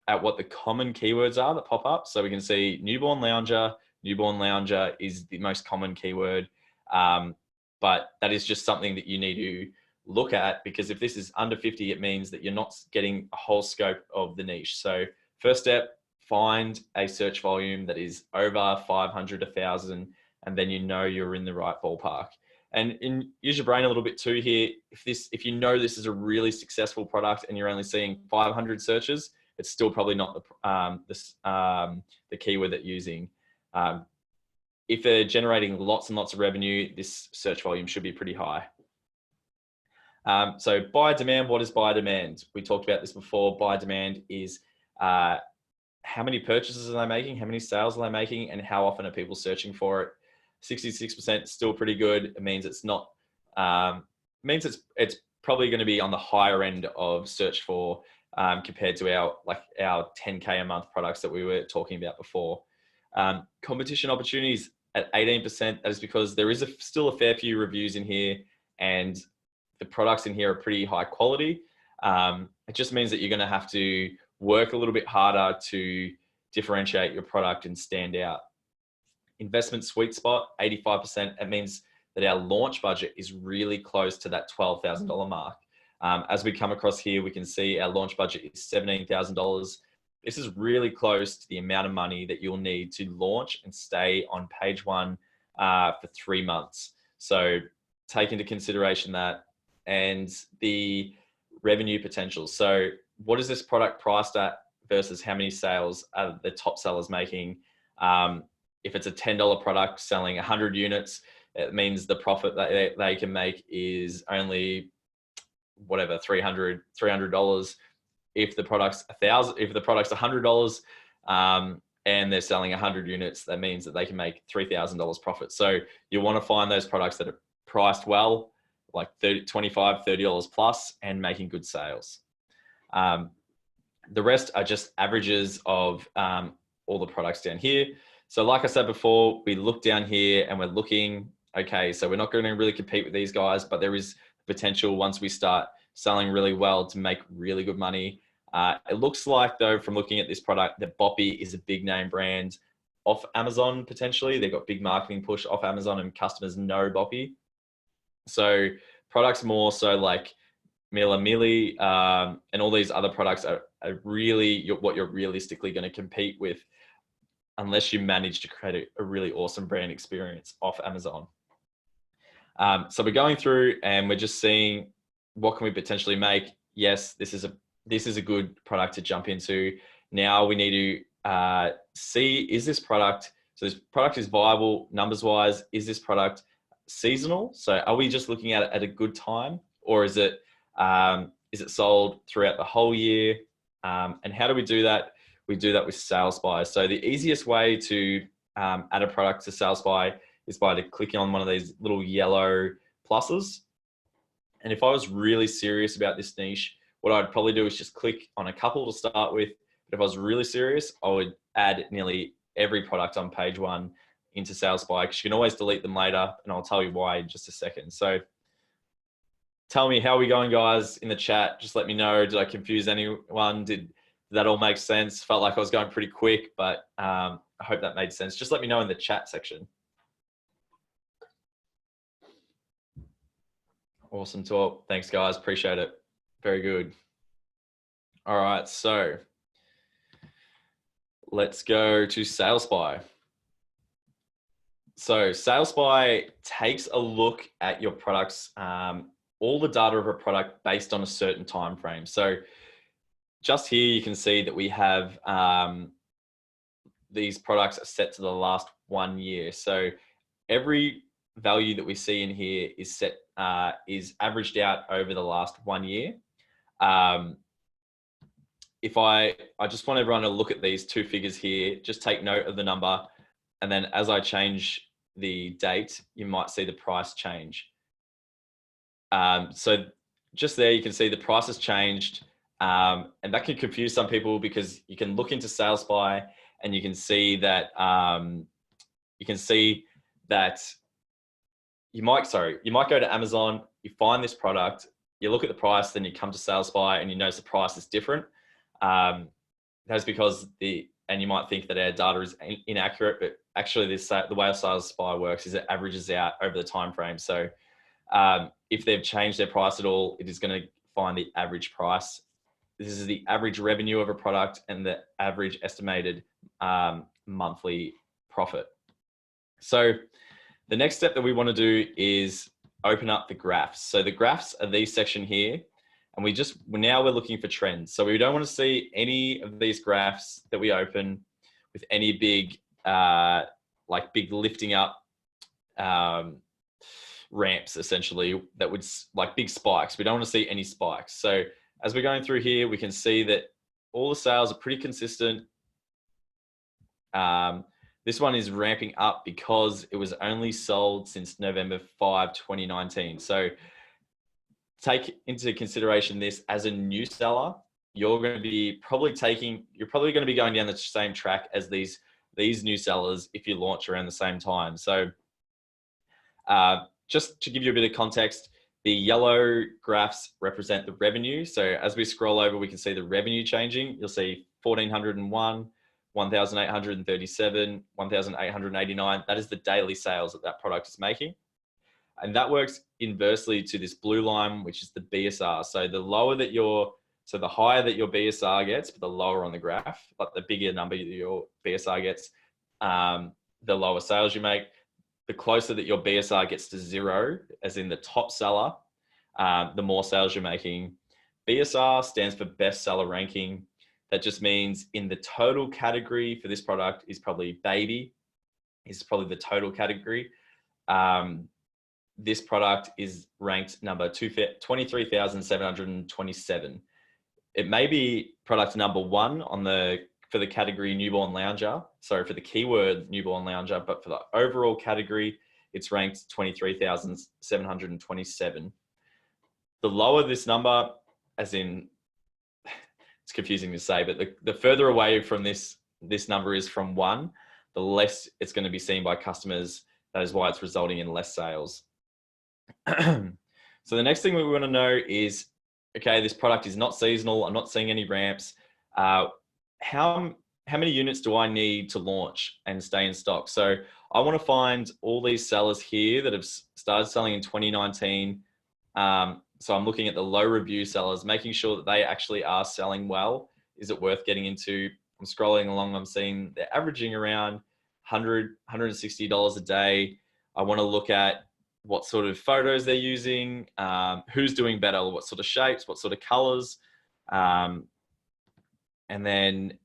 at what the common keywords are that pop up. So we can see newborn lounger. Newborn lounger is the most common keyword. But that is just something that you need to look at, because if this is under 50, it means that you're not getting a whole scope of the niche. So first step, find a search volume that is over 500, 1,000, and then you know you're in the right ballpark. And use your brain a little bit too here. If you know this is a really successful product and you're only seeing 500 searches, it's still probably not the keyword that you're using. If they're generating lots and lots of revenue, this search volume should be pretty high. So buyer demand, what is buyer demand? We talked about this before. Buyer demand is how many purchases are they making, how many sales are they making, and how often are people searching for it. 66% still pretty good. It means it's not, means it's probably going to be on the higher end of search for compared to our 10K a month products that we were talking about before. Competition opportunities at 18%. That is because there is still a fair few reviews in here, and the products in here are pretty high quality. It just means that you're going to have to work a little bit harder to differentiate your product and stand out. Investment sweet spot, 85%. It means that our launch budget is really close to that $12,000 mark. As we come across here, we can see our launch budget is $17,000. This is really close to the amount of money that you'll need to launch and stay on page one for 3 months. So take into consideration that, and the revenue potential. So what is this product priced at versus how many sales are the top sellers making? If it's a $10 product selling 100 units, it means the profit that they can make is only whatever, $300. If the product's $100 and they're selling 100 units, that means that they can make $3,000 profit. So you want to find those products that are priced well, like $25, $30 plus, and making good sales. The rest are just averages of all the products down here. So like I said before, we look down here and we're looking, okay, so we're not going to really compete with these guys, but there is potential once we start selling really well to make really good money. It looks like, though, from looking at this product, that Boppy is a big name brand off Amazon, potentially. They've got big marketing push off Amazon and customers know Boppy. So products more so like Mila Mili and all these other products are really what you're realistically going to compete with, unless you manage to create a really awesome brand experience off Amazon. So we're going through and we're just seeing what can we potentially make. Yes, this is a good product to jump into. Now we need to see, is this product, so this product is viable numbers wise, is this product seasonal? So are we just looking at it at a good time, or is it sold throughout the whole year? And how do we do that? We do that with Sales By. So the easiest way to add a product to Sales By is by clicking on one of these little yellow pluses. And if I was really serious about this niche, what I'd probably do is just click on a couple to start with. But if I was really serious, I would add nearly every product on page one into Sales By, because you can always delete them later, and I'll tell you why in just a second. So tell me, how are we going, guys, in the chat? Just let me know. Did I confuse anyone? Did that all make sense? Felt like I was going pretty quick, but I hope that made sense. Just let me know in the chat section. Awesome talk. Thanks, guys. Appreciate it. Very good. All right, so let's go to Sales By. So Sales By takes a look at your products, all the data of a product based on a certain time frame. So just here you can see that we have these products are set to the last 1 year. So every value that we see in here is set is averaged out over the last 1 year. If I just want everyone to look at these two figures here, just take note of the number, and then as I change the date, you might see the price change. So just there, you can see the price has changed, and that can confuse some people, because you can look into Sales By and you can see that you might go to Amazon, you find this product, you look at the price, then you come to Sales By and you notice the price is different. That's because and you might think that our data is inaccurate, but actually the way Sales By works is it averages out over the time frame. So if they've changed their price at all, it is going to find the average price. This is the average revenue of a product and the average estimated monthly profit. So the next step that we want to do is open up the graphs. So the graphs are these section here, and now we're looking for trends. So we don't want to see any of these graphs that we open with any big, big lifting up ramps, essentially, that would like big spikes. We don't want to see any spikes. So as we're going through here, we can see that all the sales are pretty consistent. This one is ramping up because it was only sold since November 5, 2019. So take into consideration this as a new seller. You're going to be you're probably going to be going down the same track as these new sellers if you launch around the same time. So just to give you a bit of context, the yellow graphs represent the revenue. So as we scroll over, we can see the revenue changing. You'll see 1,401, 1,837, 1,889. That is the daily sales that product is making. And that works inversely to this blue line, which is the BSR. So the higher that your BSR gets, but the lower on the graph, but the bigger number your BSR gets, the lower sales you make. The closer that your BSR gets to zero, as in the top seller, the more sales you're making. BSR stands for best seller ranking. That just means in the total category for this product is probably baby, is probably the total category. This product is ranked number 23,727. It may be product number 1 for the category newborn lounger, sorry, for the keyword newborn lounger, but for the overall category, it's ranked 23,727. The lower this number, as in, it's confusing to say, but the further away from this number is from 1, the less it's going to be seen by customers. That is why it's resulting in less sales. So the next thing we want to know is, okay, this product is not seasonal. I'm not seeing any ramps. How many units do I need to launch and stay in stock? So I want to find all these sellers here that have started selling in 2019. So I'm looking at the low review sellers, making sure that they actually are selling well. Is it worth getting into? I'm scrolling along. I'm seeing they're averaging around $100, $160 a day. I want to look at what sort of photos they're using, who's doing better, what sort of shapes, what sort of colors. And then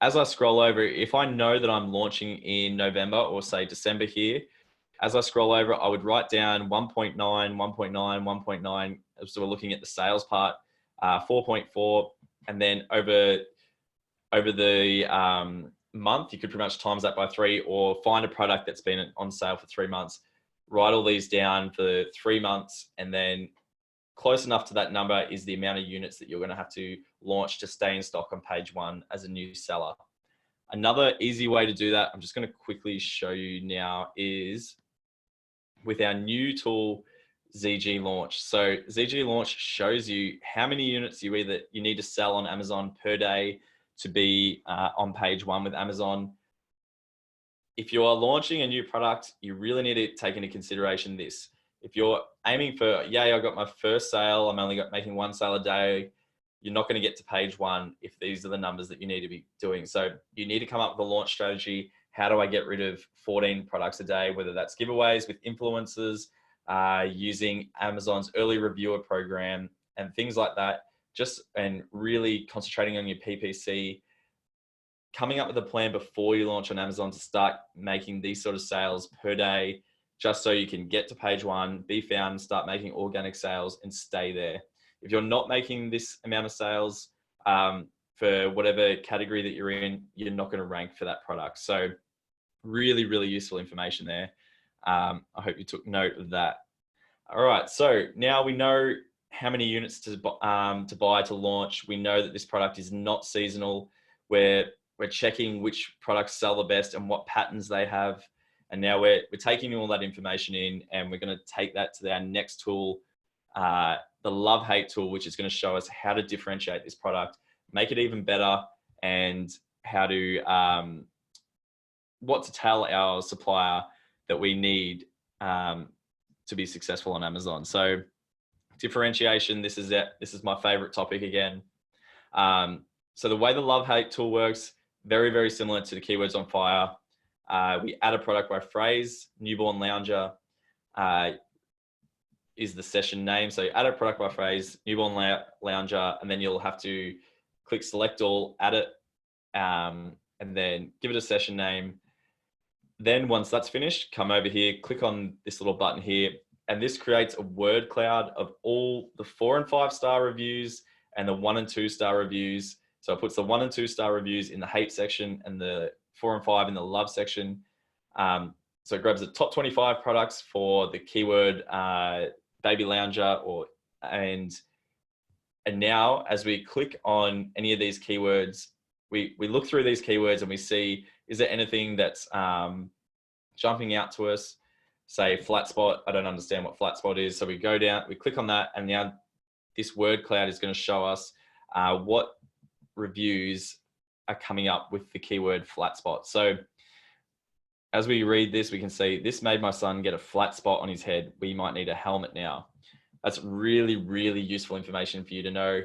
as I scroll over, if I know that I'm launching in November or say December here, as I scroll over, I would write down 1.9, 1.9, 1.9. So we're looking at the sales part, 4.4. And then over the month, you could pretty much times that by 3 or find a product that's been on sale for 3 months. Write all these down for 3 months, and then close enough to that number is the amount of units that you're going to have to launch to stay in stock on page 1 as a new seller. Another easy way to do that, I'm just going to quickly show you now, is with our new tool, ZG Launch. So ZG Launch shows you how many units you need to sell on Amazon per day to be on page 1 with Amazon. If you are launching a new product, you really need to take into consideration this. If you're aiming for, I got my first sale, I'm only making 1 sale a day, you're not going to get to page 1 if these are the numbers that you need to be doing. So you need to come up with a launch strategy. How do I get rid of 14 products a day, whether that's giveaways with influencers, using Amazon's early reviewer program and things like that, and really concentrating on your PPC, coming up with a plan before you launch on Amazon to start making these sort of sales per day, just so you can get to page 1, be found, start making organic sales and stay there. If you're not making this amount of sales for whatever category that you're in, you're not going to rank for that product. So really, really useful information there. I hope you took note of that. All right, so now we know how many units to buy to launch. We know that this product is not seasonal. We're checking which products sell the best and what patterns they have. And now we're taking all that information in, and we're going to take that to our next tool, the love-hate tool, which is going to show us how to differentiate this product, make it even better, and how to, what to tell our supplier that we need to be successful on Amazon. So differentiation, this is it. This is my favorite topic again. So the way the love-hate tool works, very, very similar to the keywords on fire. We add a product by phrase. Newborn lounger is the session name. So add a product by phrase, newborn lounger, and then you'll have to click select all, add it, and then give it a session name. Then once that's finished, come over here, click on this little button here, and this creates a word cloud of all the 4 and 5 star reviews and the 1 and 2 star reviews. So it puts the 1 and 2 star reviews in the hate section and the 4 and 5 in the love section. So it grabs the top 25 products for the keyword baby lounger, and now as we click on any of these keywords, we look through these keywords and we see, is there anything that's jumping out to us? Say flat spot, I don't understand what flat spot is. So we go down, we click on that, and now this word cloud is going to show us what reviews are coming up with the keyword flat spot. So as we read this, we can see, this made my son get a flat spot on his head. We might need a helmet now. That's really, really useful information for you to know.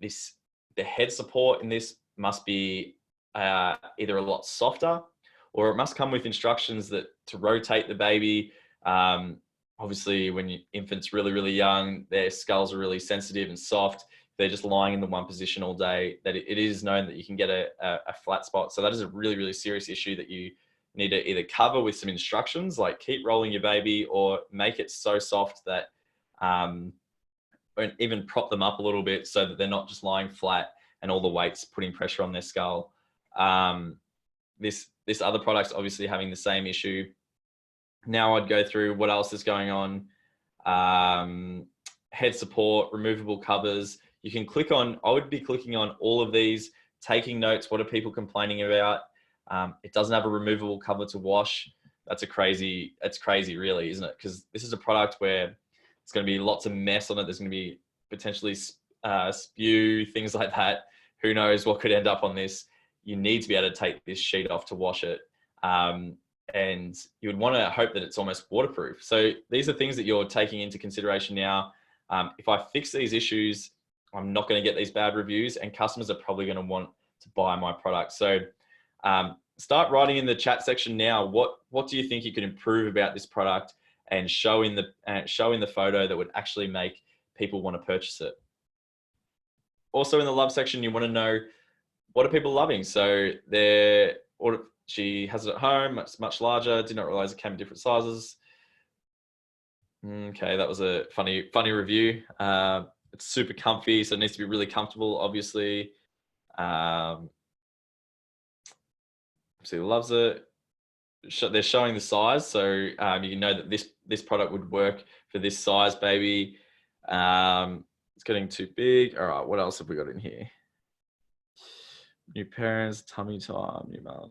The head support in this must be either a lot softer, or it must come with instructions to rotate the baby. Obviously, when infant's really, really young, their skulls are really sensitive and soft. They're just lying in the one position all day, that it is known that you can get a flat spot. So that is a really, really serious issue that you need to either cover with some instructions, like keep rolling your baby, or make it so soft that, or even prop them up a little bit so that they're not just lying flat and all the weight's putting pressure on their skull. This other product's obviously having the same issue. Now I'd go through what else is going on. Head support, removable covers. You can click on, I would be clicking on all of these, taking notes. What are people complaining about? It doesn't have a removable cover to wash. That's crazy really, isn't it? Because this is a product where it's going to be lots of mess on it. There's going to be potentially spew, things like that. Who knows what could end up on this? You need to be able to take this sheet off to wash it. And you would want to hope that it's almost waterproof. So these are things that you're taking into consideration now. If I fix these issues, I'm not going to get these bad reviews, and customers are probably going to want to buy my product. So start writing in the chat section now. What do you think you could improve about this product, and show in the photo that would actually make people want to purchase it. Also in the love section, you want to know, what are people loving? So she has it at home, it's much larger, did not realize it came in different sizes. Okay, that was a funny review. It's super comfy, so it needs to be really comfortable, obviously. She loves it. They're showing the size, so you know that this product would work for this size baby. It's getting too big. All right, what else have we got in here? New parents, tummy time, new mom,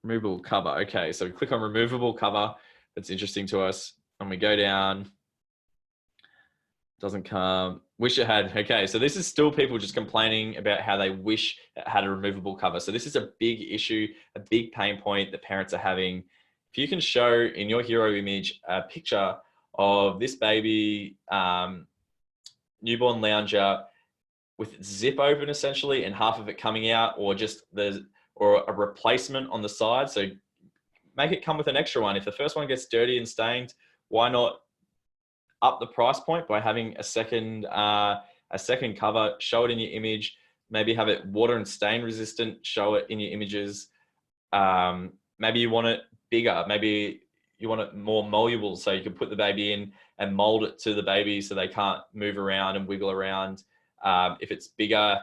removable cover. Okay, so we click on removable cover. That's interesting to us. And we go down. Doesn't come. Wish it had. Okay, so this is still people just complaining about how they wish it had a removable cover. So this is a big issue, a big pain point that parents are having. If you can show in your hero image a picture of this baby newborn lounger with its zip open essentially and half of it coming out, or just or a replacement on the side. So make it come with an extra one. If the first one gets dirty and stained, why not up the price point by having a second cover? Show it in your image. Maybe have it water and stain resistant. Show it in your images. Maybe you want it bigger. Maybe you want it more malleable, so you can put the baby in and mold it to the baby so they can't move around and wiggle around. If it's bigger,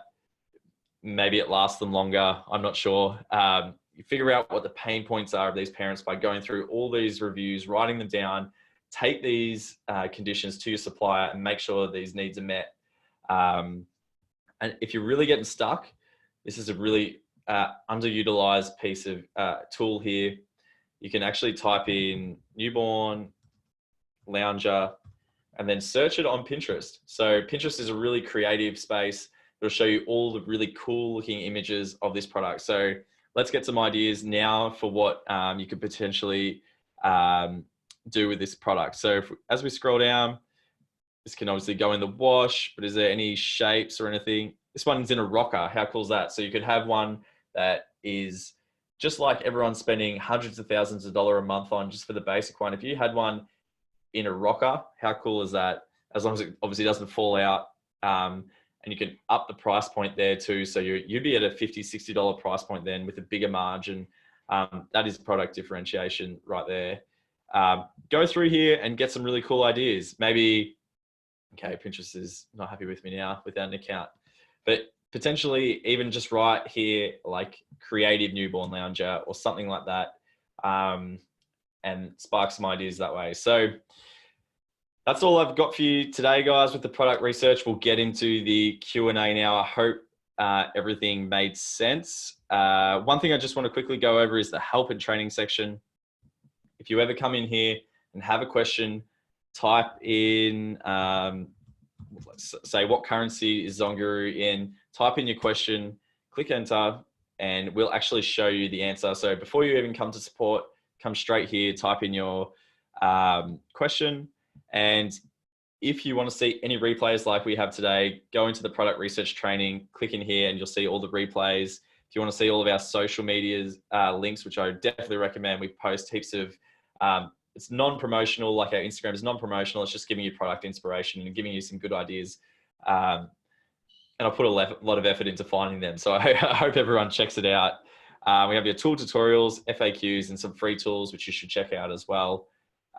maybe it lasts them longer. I'm not sure. You figure out what the pain points are of these parents by going through all these reviews, writing them down. Take these conditions to your supplier and make sure these needs are met. And if you're really getting stuck, this is a really underutilized piece of tool here. You can actually type in newborn lounger and then search it on Pinterest. So Pinterest is a really creative space. It'll show you all the really cool looking images of this product. So let's get some ideas now for what you could potentially do with this product. So as we scroll down, this can obviously go in the wash, but is there any shapes or anything? This one's in a rocker. How cool is that? So you could have one that is just like everyone's spending hundreds of thousands of dollars a month on just for the basic one. If you had one in a rocker, how cool is that? As long as it obviously doesn't fall out, and you can up the price point there too. So you'd be at a $50, $60 price point then with a bigger margin. That is product differentiation right there. Go through here and get some really cool ideas. Maybe, okay, Pinterest is not happy with me now without an account, but potentially even just write here like creative newborn lounger or something like that, and spark some ideas that way. So that's all I've got for you today, guys, with the product research. We'll get into the Q&A now. I hope everything made sense. One thing I just want to quickly go over is the help and training section. If you ever come in here and have a question, type in, say what currency is ZonGuru in, type in your question, click enter, and we'll actually show you the answer. So before you even come to support, come straight here, type in your question. And if you want to see any replays like we have today, go into the product research training, click in here and you'll see all the replays. If you want to see all of our social medias links, which I definitely recommend, we post heaps of, it's non-promotional, like our Instagram is non-promotional. It's just giving you product inspiration and giving you some good ideas. And I put a lot of effort into finding them. So I hope everyone checks it out. We have your tool tutorials, FAQs, and some free tools, which you should check out as well.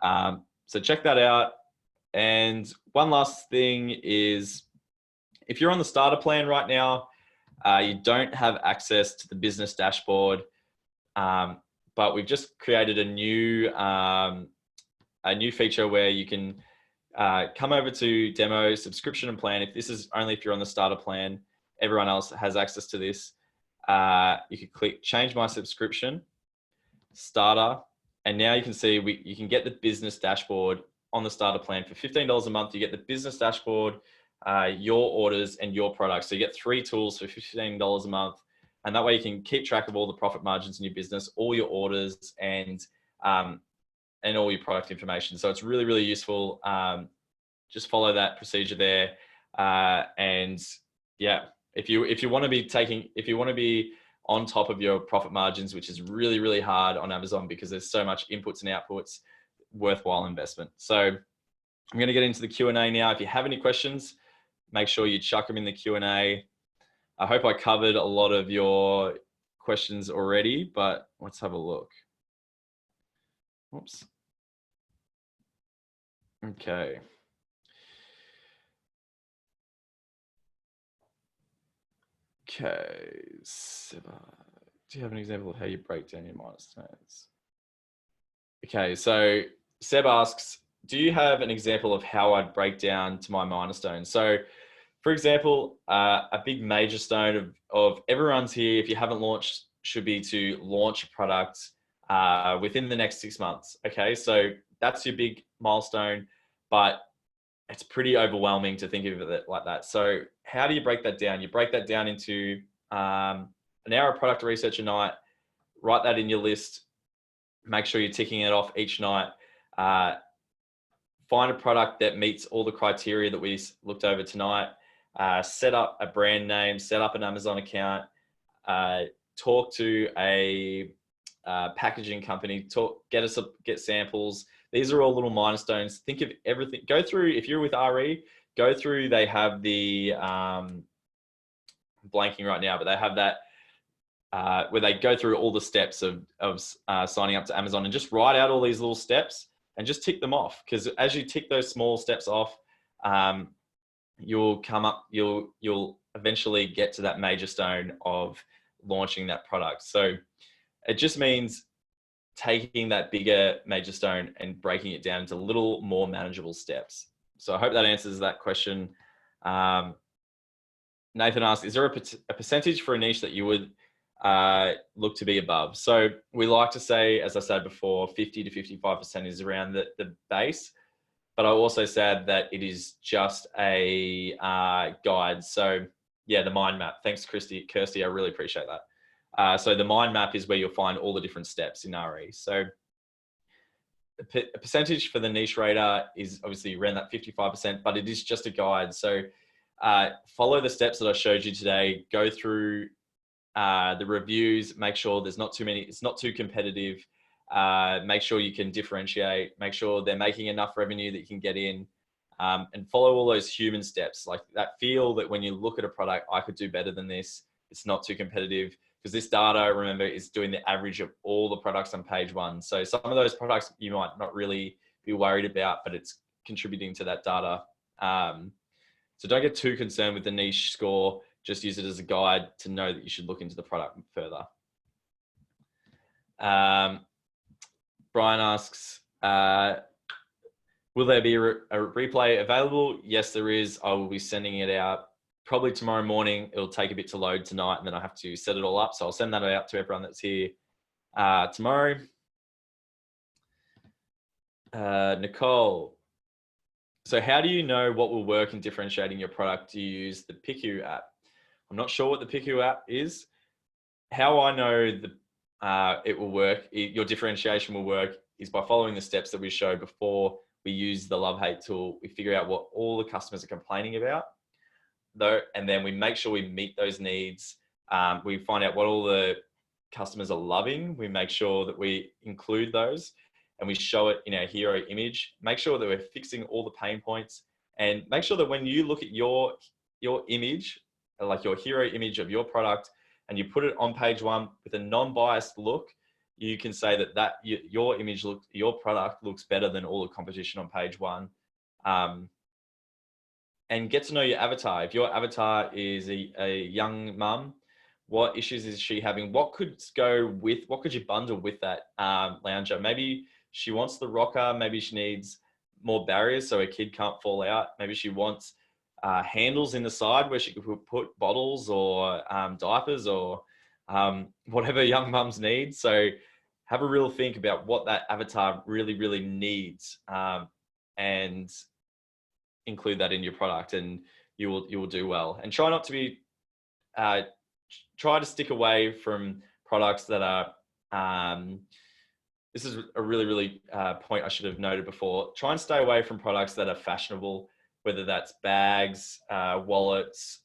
So check that out. And one last thing is, if you're on the starter plan right now, you don't have access to the business dashboard, but we've just created a new feature where you can come over to demo, subscription, and plan. If this is only if you're on the starter plan, everyone else has access to this. You can click change my subscription, starter, and now you can see you can get the business dashboard on the starter plan for $15 a month. You get the business dashboard, your orders, and your products. So you get 3 tools for $15 a month. And that way you can keep track of all the profit margins in your business, all your orders, and all your product information. So it's really, really useful. Just follow that procedure there. And yeah, if you want to be on top of your profit margins, which is really, really hard on Amazon because there's so much inputs and outputs, worthwhile investment. So I'm going to get into the Q&A now. If you have any questions, make sure you chuck them in the Q&A. I hope I covered a lot of your questions already, but let's have a look. Oops. Okay. Okay. Do you have an example of how you break down your milestones? Okay, so Seb asks, do you have an example of how I'd break down to my milestones? So, for example, a big major stone of everyone's here, if you haven't launched, should be to launch a product within the next 6 months. Okay, so that's your big milestone, but it's pretty overwhelming to think of it like that. So how do you break that down? You break that down into an hour of product research a night, write that in your list, make sure you're ticking it off each night. Find a product that meets all the criteria that we looked over tonight. Set up a brand name, set up an Amazon account, talk to a packaging company, get samples. These are all little milestones. Think of everything. Go through, if you're with RE, go through, they have the, blanking right now, but they have that where they go through all the steps of signing up to Amazon, and just write out all these little steps and just tick them off. Because as you tick those small steps off, you'll eventually get to that major stone of launching that product. So it just means taking that bigger major stone and breaking it down into little more manageable steps. So I hope that answers that question. Nathan asked, is there a percentage for a niche that you would look to be above? So we like to say, as I said before, 50 to 55% is around the base. But I also said that it is just a guide. So yeah, the mind map. Thanks, Kirsty. I really appreciate that. So the mind map is where you'll find all the different steps in RE. So a percentage for the niche radar is obviously around that 55%, but it is just a guide. So follow the steps that I showed you today. Go through the reviews, make sure there's not too many, it's not too competitive. Make sure you can differentiate, make sure they're making enough revenue that you can get in, and follow all those human steps, like that feel that when you look at a product, I could do better than this. It's not too competitive, because this data, remember, is doing the average of all the products on page 1. So some of those products you might not really be worried about, but it's contributing to that data. So don't get too concerned with the niche score. Just use it as a guide to know that you should look into the product further. Brian asks, will there be a replay available? Yes, there is. I will be sending it out probably tomorrow morning. It'll take a bit to load tonight, and then I have to set it all up. So I'll send that out to everyone that's here tomorrow. Nicole, so how do you know what will work in differentiating your product? Do you use the PickU app? I'm not sure what the PickU app is. How I know it will work, your differentiation will work, is by following the steps that we showed before we use the love-hate tool. We figure out what all the customers are complaining about, and then we make sure we meet those needs. We find out what all the customers are loving. We make sure that we include those, and we show it in our hero image. Make sure that we're fixing all the pain points, and make sure that when you look at your image, like your hero image of your product, and you put it on page 1 with a non-biased look, you can say that your image your product looks better than all the competition on page 1. And get to know your avatar. If your avatar is a young mum, what issues is she having? What could you bundle with that lounger? Maybe she wants the rocker. Maybe she needs more barriers so a kid can't fall out. Maybe she wants handles in the side where she could put bottles or diapers or whatever young mums need. So have a real think about what that avatar really, really needs, and include that in your product, and you will do well. And try not to be try to stick away from products that are this is a really point I should have noted before. Try and stay away from products that are fashionable, whether that's bags, wallets,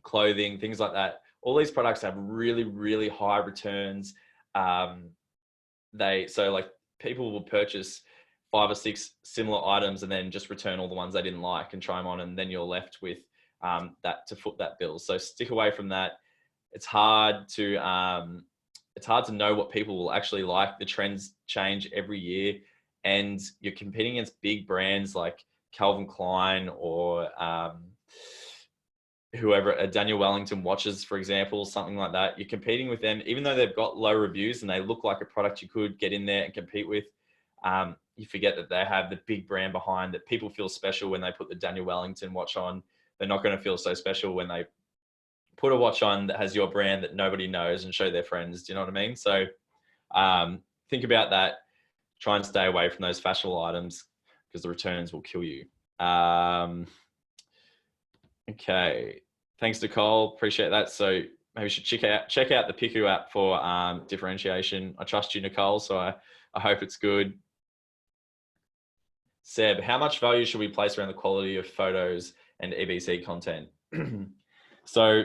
clothing, things like that. All these products have really, really high returns. So like people will purchase 5 or 6 similar items and then just return all the ones they didn't like and try them on, and then you're left with that to foot that bill. So stick away from that. It's hard to know what people will actually like. The trends change every year, and you're competing against big brands like Calvin Klein or whoever, Daniel Wellington watches, for example, something like that. You're competing with them, even though they've got low reviews and they look like a product you could get in there and compete with. You forget that they have the big brand behind, that people feel special when they put the Daniel Wellington watch on. They're not going to feel so special when they put a watch on that has your brand that nobody knows and show their friends. Do you know what I mean? So think about that. Try and stay away from those fashionable items because the returns will kill you. Okay. Thanks, Nicole. Appreciate that. So maybe you should check out the PickU app for differentiation. I trust you, Nicole, so I hope it's good. Seb, how much value should we place around the quality of photos and EBC content? So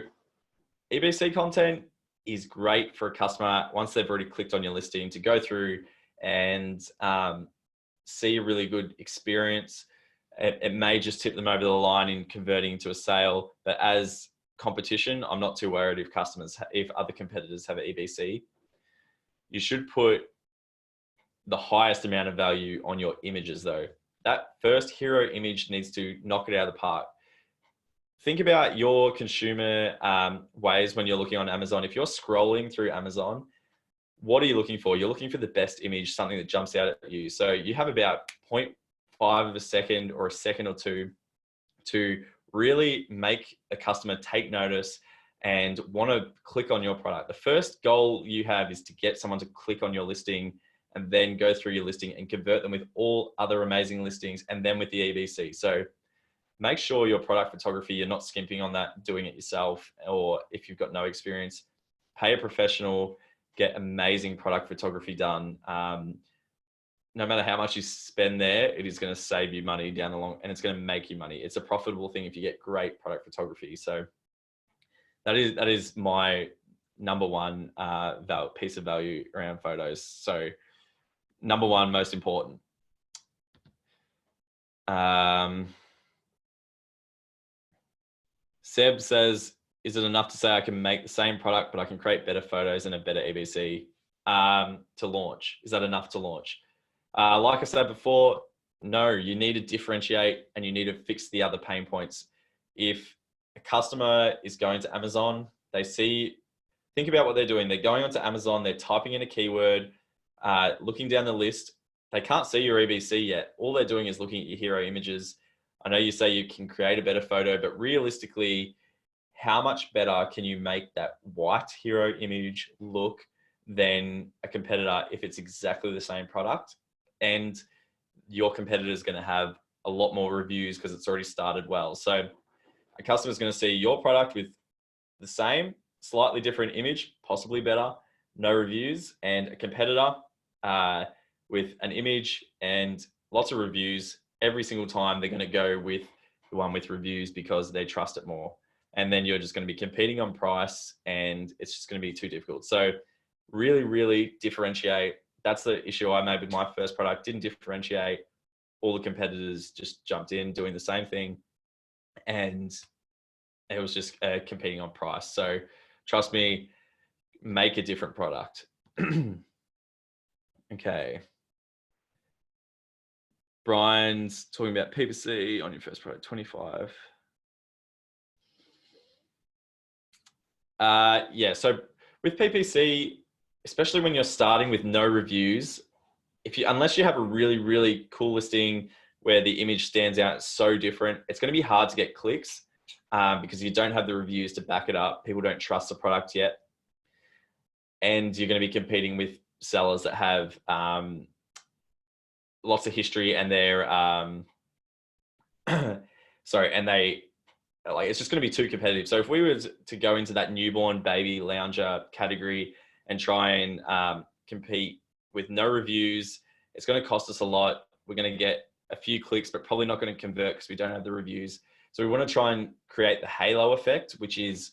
EBC content is great for a customer once they've already clicked on your listing to go through and see a really good experience. It may just tip them over the line in converting to a sale, but as competition, I'm not too worried if other competitors have an EBC. You should put the highest amount of value on your images though. That first hero image needs to knock it out of the park. Think about your consumer ways when you're looking on Amazon. If you're scrolling through Amazon, what are you looking for? You're looking for the best image, something that jumps out at you. So you have about 0.5 of a second or a second or two to really make a customer take notice and want to click on your product. The first goal you have is to get someone to click on your listing and then go through your listing and convert them with all other amazing listings and then with the EBC. So make sure your product photography, you're not skimping on that, doing it yourself, or if you've got no experience, pay a professional, get amazing product photography done. No matter how much you spend there, it is going to save you money down the long, and it's going to make you money. It's a profitable thing if you get great product photography. So that is my number one piece of value around photos. So number one, most important. Seb says, is it enough to say I can make the same product, but I can create better photos and a better EBC to launch? Is that enough to launch? Like I said before, no, you need to differentiate and you need to fix the other pain points. If a customer is going to Amazon, think about what they're doing. They're going onto Amazon, they're typing in a keyword, looking down the list. They can't see your EBC yet. All they're doing is looking at your hero images. I know you say you can create a better photo, but realistically, how much better can you make that white hero image look than a competitor if it's exactly the same product? And your competitor is going to have a lot more reviews because it's already started well. So a customer is going to see your product with the same, slightly different image, possibly better, no reviews, and a competitor with an image and lots of reviews. Every single time they're going to go with the one with reviews because they trust it more. And then you're just going to be competing on price and it's just going to be too difficult. So really, really differentiate. That's the issue I made with my first product. Didn't differentiate. All the competitors just jumped in doing the same thing. And it was just competing on price. So trust me, make a different product. Okay. Brian's talking about PPC on your first product, 25. Yeah, so with PPC, especially when you're starting with no reviews, unless you have a really, really cool listing where the image stands out so different, it's going to be hard to get clicks because you don't have the reviews to back it up. People don't trust the product yet. And you're going to be competing with sellers that have lots of history and they're, sorry, and it's just going to be too competitive. So if we were to go into that newborn baby lounger category and try and compete with no reviews, it's going to cost us a lot. We're going to get a few clicks, but probably not going to convert because we don't have the reviews. So we want to try and create the halo effect, which is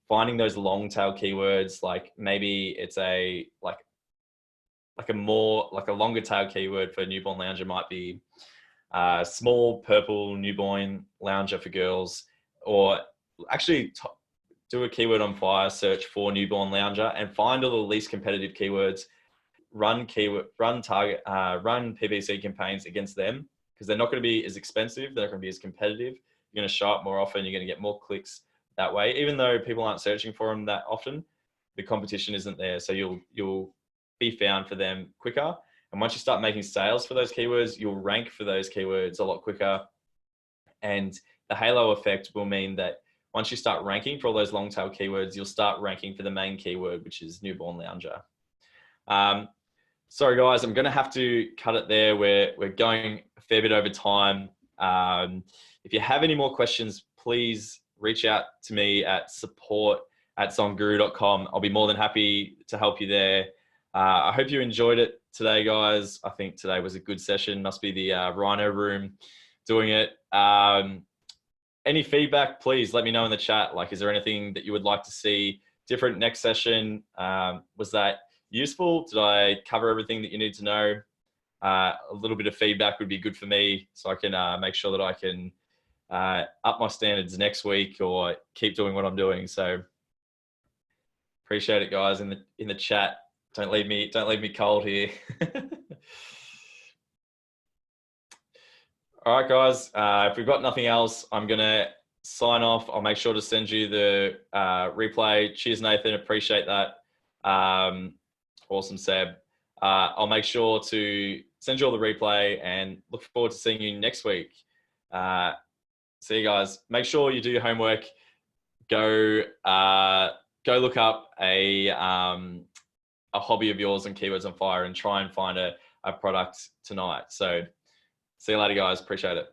finding those long tail keywords. Like maybe it's a longer tail keyword for newborn lounger might be small purple newborn lounger for girls, or actually do a keyword on fire search for newborn lounger and find all the least competitive keywords, run PPC campaigns against them because they're not going to be as expensive. They're not going to be as competitive. You're going to show up more often. You're going to get more clicks that way. Even though people aren't searching for them that often, the competition isn't there. So you'll be found for them quicker. And once you start making sales for those keywords, you'll rank for those keywords a lot quicker. And the halo effect will mean that once you start ranking for all those long tail keywords, you'll start ranking for the main keyword, which is newborn lounger. Sorry guys, I'm going to have to cut it there. We're going a fair bit over time. If you have any more questions, please reach out to me at support@zonguru.com. I'll be more than happy to help you there. I hope you enjoyed it today, guys. I think today was a good session. Must be the Rhino room doing it. Any feedback, please let me know in the chat. Like, is there anything that you would like to see different next session? Was that useful? Did I cover everything that you need to know? A little bit of feedback would be good for me so I can make sure that I can up my standards next week or keep doing what I'm doing. So appreciate it, guys, in the chat. Don't leave me cold here. All right, guys, if we've got nothing else, I'm going to sign off. I'll make sure to send you the replay. Cheers, Nathan. Appreciate that. Awesome, Seb. I'll make sure to send you all the replay and look forward to seeing you next week. See you guys. Make sure you do your homework. Go look up a hobby of yours on Keywords on Fire and try and find a product tonight. So see you later, guys. Appreciate it.